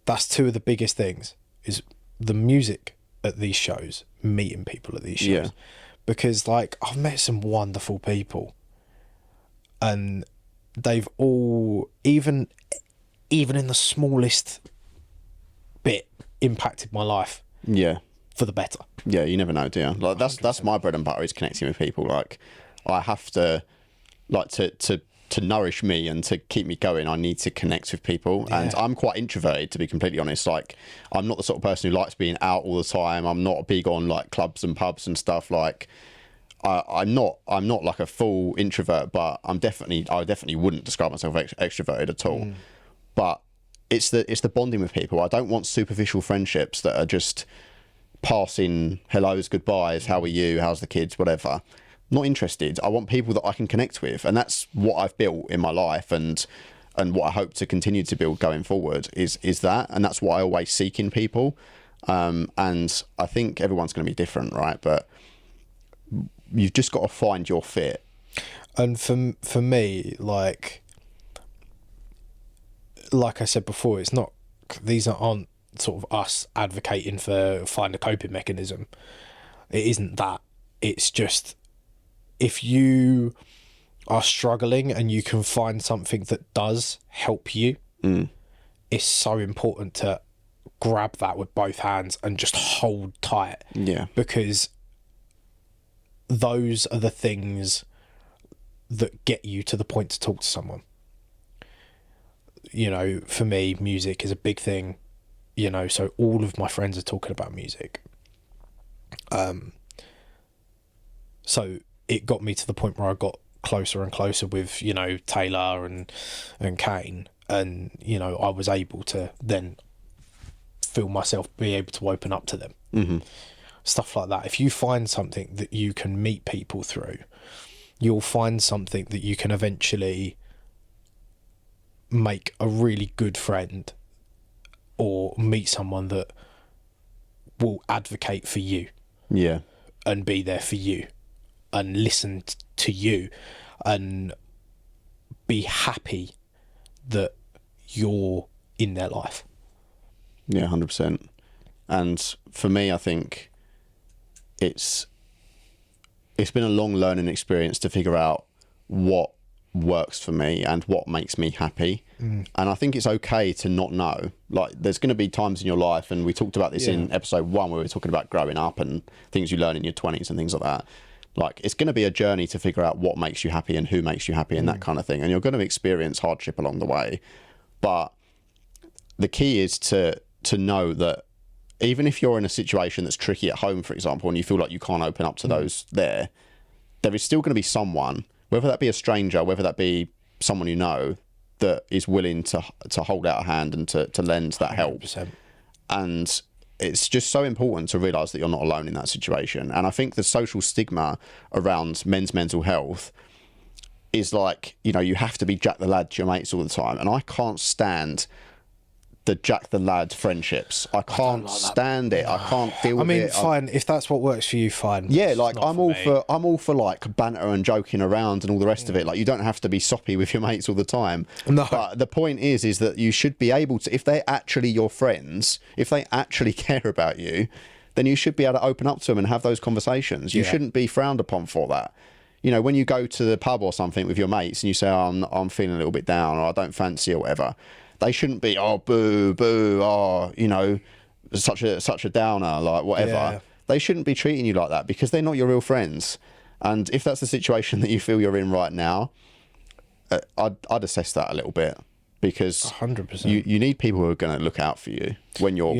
that's two of the biggest things, is the music at these shows, meeting people at these shows. Yeah. Because, like, I've met some wonderful people, and they've all, even in the smallest bit, impacted my life. Yeah. For the better. Yeah, you never know, do you? Like that's my bread and butter, is connecting with people. Like I have to, like to nourish me and to keep me going, I need to connect with people. Yeah. And I'm quite introverted, to be completely honest. Like I'm not the sort of person who likes being out all the time. I'm not big on like clubs and pubs and stuff. Like I'm not like a full introvert, but I definitely wouldn't describe myself extroverted at all. But it's the bonding with people. I don't want superficial friendships that are just passing hellos, goodbyes, how are you, how's the kids, whatever. Not interested. I want people that I can connect with, and that's what I've built in my life, and what I hope to continue to build going forward is that, and that's what I always seek in people. And I think everyone's going to be different, right? But you've just got to find your fit. And for me, like I said before, it's not, these aren't sort of us advocating for find a coping mechanism. It isn't that. It's just, if you are struggling and you can find something that does help you, it's so important to grab that with both hands and just hold tight. Yeah. Because those are the things that get you to the point to talk to someone. You know, for me, music is a big thing, you know, so all of my friends are talking about music. So it got me to the point where I got closer and closer with, you know, Taylor and Kane, and, you know, I was able to then feel myself be able to open up to them. Mm-hmm. Stuff like that. If you find something that you can meet people through, you'll find something that you can eventually make a really good friend, or meet someone that will advocate for you. Yeah. And be there for you and listen to you and be happy that you're in their life. Yeah, 100%. And for me, I think it's been a long learning experience to figure out what works for me and what makes me happy. And I think it's okay to not know. Like, there's going to be times in your life, and we talked about this in episode 1 where we were talking about growing up and things you learn in your 20s and things like that. Like, it's going to be a journey to figure out what makes you happy and who makes you happy and that kind of thing. And you're going to experience hardship along the way. But the key is to know that even if you're in a situation that's tricky at home, for example, and you feel like you can't open up to those there is still going to be someone, whether that be a stranger, whether that be someone you know, that is willing to hold out a hand and to lend that help. 100%. And it's just so important to realise that you're not alone in that situation. And I think the social stigma around men's mental health is like, you know, you have to be Jack the Lad to your mates all the time. And I can't stand the Jack the Lad friendships. I can't stand it. I can't deal with it. I mean, fine. If that's what works for you, fine. Yeah, like I'm all for like banter and joking around and all the rest of it. Like, you don't have to be soppy with your mates all the time. No. But the point is that you should be able to, if they're actually your friends, if they actually care about you, then you should be able to open up to them and have those conversations. You shouldn't be frowned upon for that. You know, when you go to the pub or something with your mates and you say, oh, I'm feeling a little bit down, or I don't fancy or whatever, they shouldn't be, oh, boo, boo, oh, you know, such a downer, like whatever. Yeah. They shouldn't be treating you like that, because they're not your real friends. And if that's the situation that you feel you're in right now, I'd assess that a little bit, because 100%. you need people who are going to look out for you when you're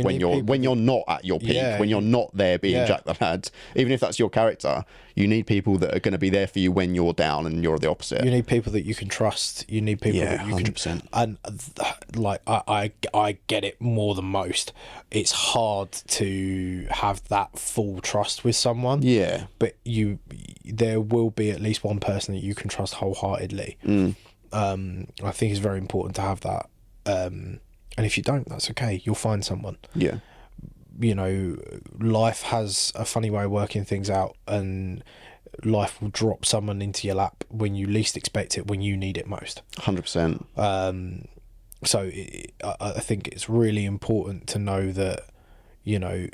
not at your peak, when you're not there being Jack the Lad. Even if that's your character, you need people that are going to be there for you when you're down and you're the opposite. You need people that you can trust. You need people that you 100%. can. And like I get it more than most. It's hard to have that full trust with someone. Yeah, but there will be at least one person that you can trust wholeheartedly. I think it's very important to have that. And if you don't, that's okay. You'll find someone. Yeah. You know, life has a funny way of working things out, and life will drop someone into your lap when you least expect it, when you need it most. 100%. So I think it's really important to know that, you know,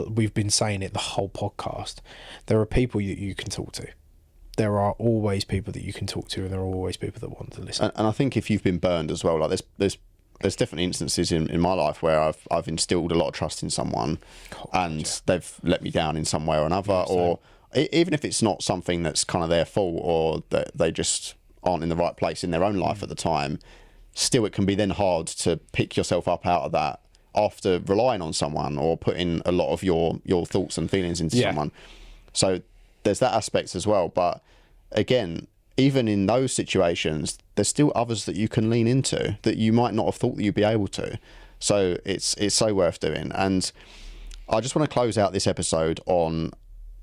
we've been saying it the whole podcast, there are people that you can talk to. There are always people that you can talk to, and there are always people that want to listen. And I think if you've been burned as well, like there's definitely instances in my life where I've instilled a lot of trust in someone, and they've let me down in some way or another, or even if it's not something that's kind of their fault, or that they just aren't in the right place in their own life at the time, still it can be then hard to pick yourself up out of that after relying on someone or putting a lot of your thoughts and feelings into someone. So there's that aspect as well. But again, even in those situations, there's still others that you can lean into that you might not have thought that you'd be able to. So it's so worth doing. And I just want to close out this episode on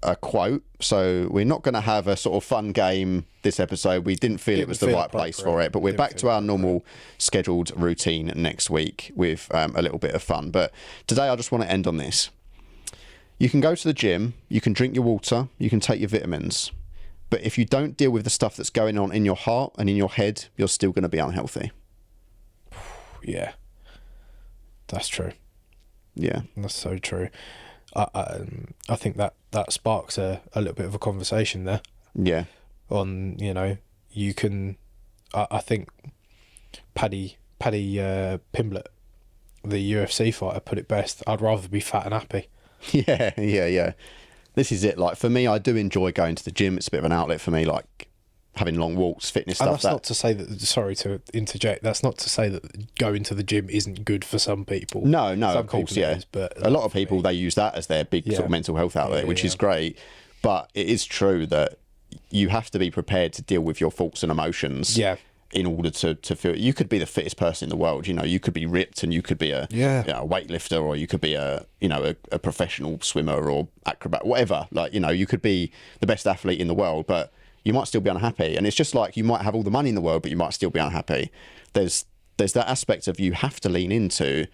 a quote. So we're not going to have a sort of fun game this episode. We didn't feel it was the right place for it, but we're back to our normal scheduled routine next week with a little bit of fun. But today I just want to end on this. You can go to the gym, you can drink your water, you can take your vitamins, but if you don't deal with the stuff that's going on in your heart and in your head, you're still going to be unhealthy. Yeah, that's true. Yeah, that's so true. I think that sparks a little bit of a conversation there. Yeah. On, you know, you can. I think Paddy Pimblett, the UFC fighter, put it best. I'd rather be fat and happy. Yeah. this is it. Like for me, I do enjoy going to the gym. It's a bit of an outlet for me, like having long walks, fitness stuff. And that's not to say that, sorry to interject, that's not to say that going to the gym isn't good for some people. No, some of course, yeah. Is, but a lot of people, they use that as their big sort of mental health outlet, which is great. But it is true that you have to be prepared to deal with your thoughts and emotions. Yeah. In order to feel, you could be the fittest person in the world. You know, you could be ripped, and you could be a weightlifter, or you could be a professional swimmer or acrobat, whatever. Like, you know, you could be the best athlete in the world, but you might still be unhappy. And it's just like, you might have all the money in the world, but you might still be unhappy. There's that aspect of, you have to lean into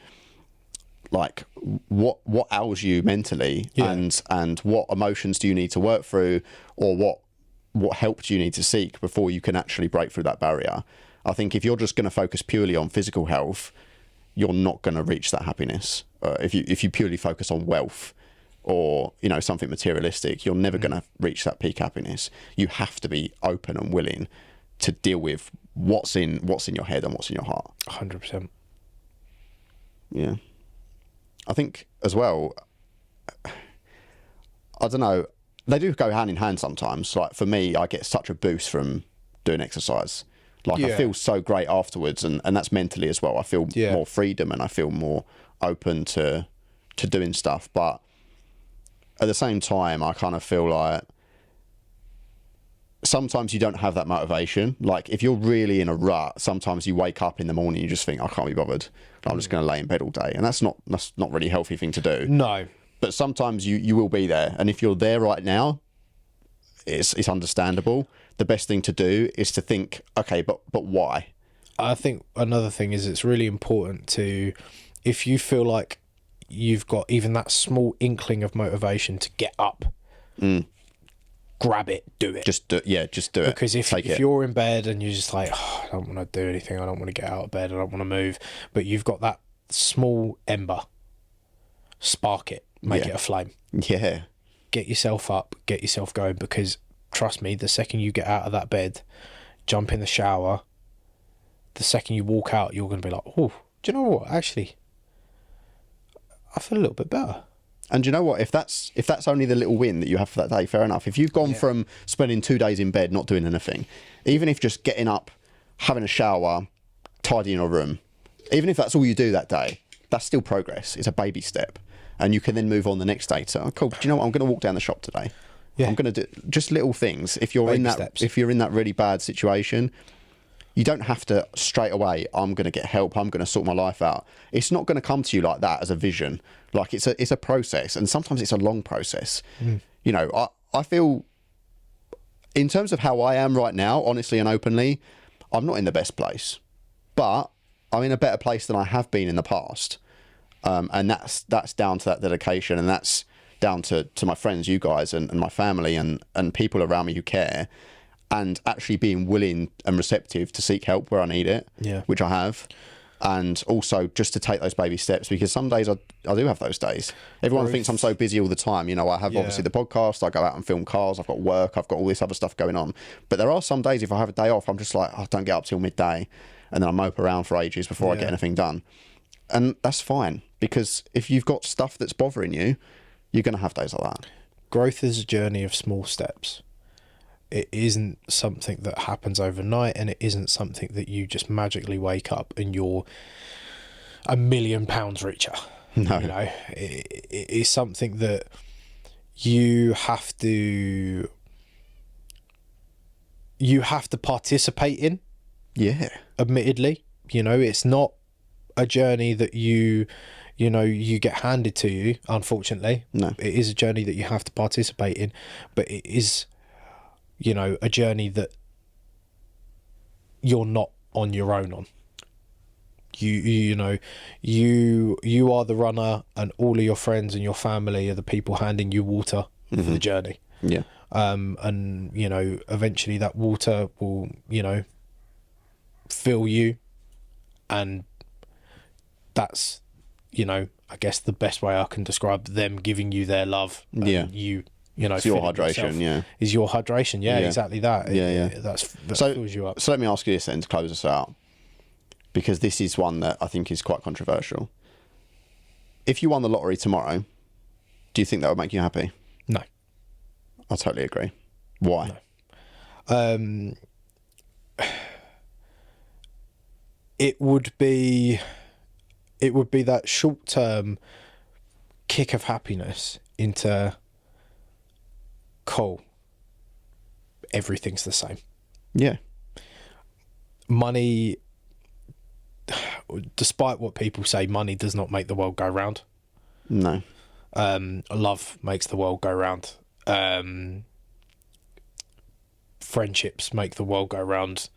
like what ails you mentally, and what emotions do you need to work through, or what help do you need to seek before you can actually break through that barrier. I think if you're just going to focus purely on physical health, you're not going to reach that happiness. If you purely focus on wealth, or, you know, something materialistic, you're never going to reach that peak happiness. You have to be open and willing to deal with what's in your head and what's in your heart. 100%. Yeah. I think as well, I don't know, they do go hand in hand sometimes. Like for me, I get such a boost from doing exercise. Like I feel so great afterwards, and that's mentally as well. I feel more freedom, and I feel more open to doing stuff. But at the same time, I kind of feel like sometimes you don't have that motivation. Like if you're really in a rut, sometimes you wake up in the morning, you just think, I can't be bothered. I'm just going to lay in bed all day. And that's not really a healthy thing to do. No. But sometimes you will be there. And if you're there right now, it's understandable. The best thing to do is to think, okay, but why? I think another thing is, it's really important to, if you feel like you've got even that small inkling of motivation to get up, grab it, do it. Just do it. Because if you're in bed and you're just like, oh, I don't want to do anything, I don't want to get out of bed, I don't want to move, but you've got that small ember, spark it, make it a flame. Yeah. Get yourself up, get yourself going, because trust me, the second you get out of that bed, jump in the shower, the second you walk out, you're going to be like, oh, do you know what? Actually, I feel a little bit better. And do you know what? If that's only the little win that you have for that day, fair enough. If you've gone from spending 2 days in bed not doing anything, even if just getting up, having a shower, tidying your room, even if that's all you do that day, that's still progress. It's a baby step. And you can then move on the next day to, oh, cool, do you know what? I'm going to walk down the shop today. Yeah. I'm going to do just little things. If you're if you're in that really bad situation, you don't have to straight away, I'm going to get help, I'm going to sort my life out. It's not going to come to you like that as a vision. Like it's a process, and sometimes it's a long process. You know, I feel in terms of how I am right now, honestly and openly, I'm not in the best place, but I'm in a better place than I have been in the past. And that's down to that dedication, and that's down to my friends, you guys, and my family, and people around me who care, and actually being willing and receptive to seek help where I need it, which I have. And also just to take those baby steps, because some days I do have those days. Everyone thinks I'm so busy all the time. You know, I have obviously the podcast, I go out and film cars, I've got work, I've got all this other stuff going on. But there are some days, if I have a day off, I'm just like, oh, don't get up till midday. And then I mope around for ages before I get anything done. And that's fine, because if you've got stuff that's bothering you, you're going to have days like that. Growth is a journey of small steps. It isn't something that happens overnight, and it isn't something that you just magically wake up and you're £1 million richer. No. You know, it is something that you have to participate in. Yeah. Admittedly, you know, it's not a journey that you get handed to you, unfortunately. No. It is a journey that you have to participate in, but it is, you know, a journey that you're not on your own on. You know, you are the runner, and all of your friends and your family are the people handing you water for the journey. Yeah. And, you know, eventually that water will, you know, fill you, and that's, you know, I guess the best way I can describe them giving you their love. You know, it's your hydration, is your hydration. Yeah, exactly that. That so, fills you up. So let me ask you this then to close us out, because this is one that I think is quite controversial. If you won the lottery tomorrow, do you think that would make you happy? No. I totally agree. Why? No. It would be that short-term kick of happiness into cool. Everything's the same. Yeah. Money, despite what people say, money does not make the world go round. No. Love makes the world go round. Friendships make the world go round.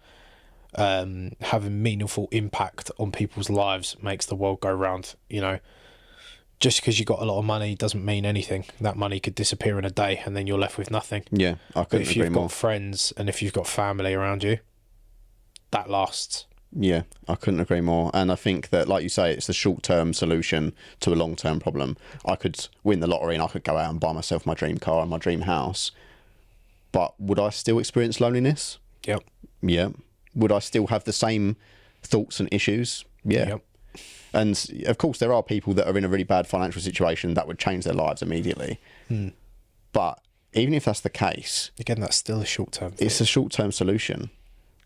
Having meaningful impact on people's lives makes the world go round. You know, just because you got a lot of money doesn't mean anything. That money could disappear in a day and then you're left with nothing. Yeah, I couldn't agree more. But if you've got friends and if you've got family around you, that lasts. Yeah, I couldn't agree more. And I think that, like you say, it's the short-term solution to a long-term problem. I could win the lottery and I could go out and buy myself my dream car and my dream house. But would I still experience loneliness? Yep. Yeah. Would I still have the same thoughts and issues? Yeah. Yep. And of course, there are people that are in a really bad financial situation that would change their lives immediately. But even if that's the case, again, that's still a short-term thing. It's a short-term solution.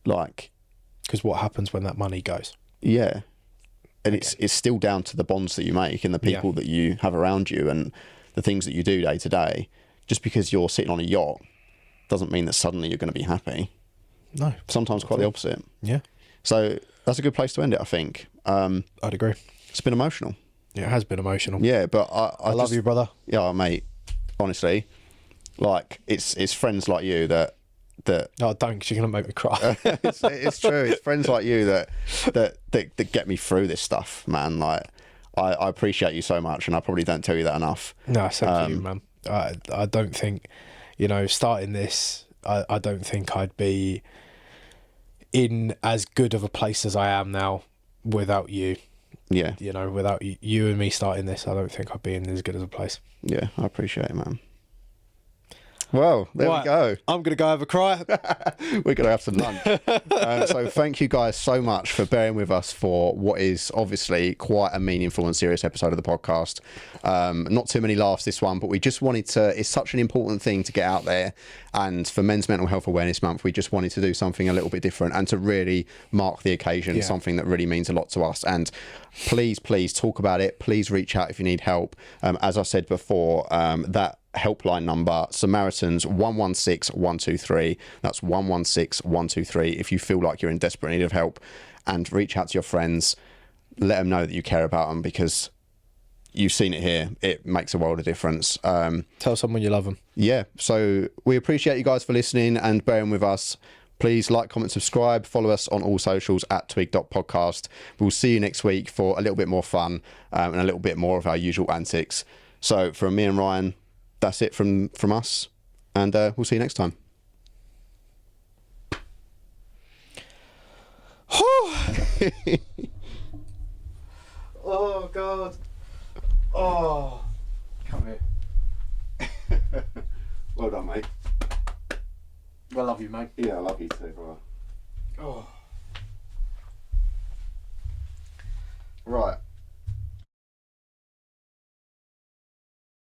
Like, because what happens when that money goes? Yeah. And it's still down to the bonds that you make and the people that you have around you and the things that you do day to day. Just because you're sitting on a yacht doesn't mean that suddenly you're going to be happy. No. Sometimes quite the opposite. Yeah. So that's a good place to end it, I think. I'd agree. It's been emotional. Yeah, it has been emotional. Yeah, but I love you, brother. Yeah, mate. Honestly, like it's friends like you that. Oh, don't, because you're gonna make me cry. It's true. It's friends like you that get me through this stuff, man. Like I appreciate you so much, and I probably don't tell you that enough. No, thank you, man. I don't think, starting this, I don't think I'd be in as good of a place as I am now without you. Yeah. Without you and me starting this, I don't think I'd be in as good as a place. Yeah, I appreciate it, man. Well, there we go. I'm going to go have a cry. We're going to have some lunch. So thank you guys so much for bearing with us for what is obviously quite a meaningful and serious episode of the podcast. Not too many laughs this one, but we just wanted to, it's such an important thing to get out there. And for Men's Mental Health Awareness Month, we just wanted to do something a little bit different and to really mark the occasion, something that really means a lot to us. And please talk about it. Please reach out if you need help. As I said before, that helpline number, Samaritans 116 123. That's 116 123. If you feel like you're in desperate need of help, and reach out to your friends, let them know that you care about them, because you've seen it here. It makes a world of difference. Tell someone you love them. Yeah. So we appreciate you guys for listening and bearing with us. Please like, comment, subscribe, follow us on all socials at twig.podcast. We'll see you next week for a little bit more fun and a little bit more of our usual antics. So from me and Ryan, that's it from us, and we'll see you next time. Oh, God. Oh. Come here. Well done, mate. I love you, mate. Yeah, I love you too, brother. Oh. Right.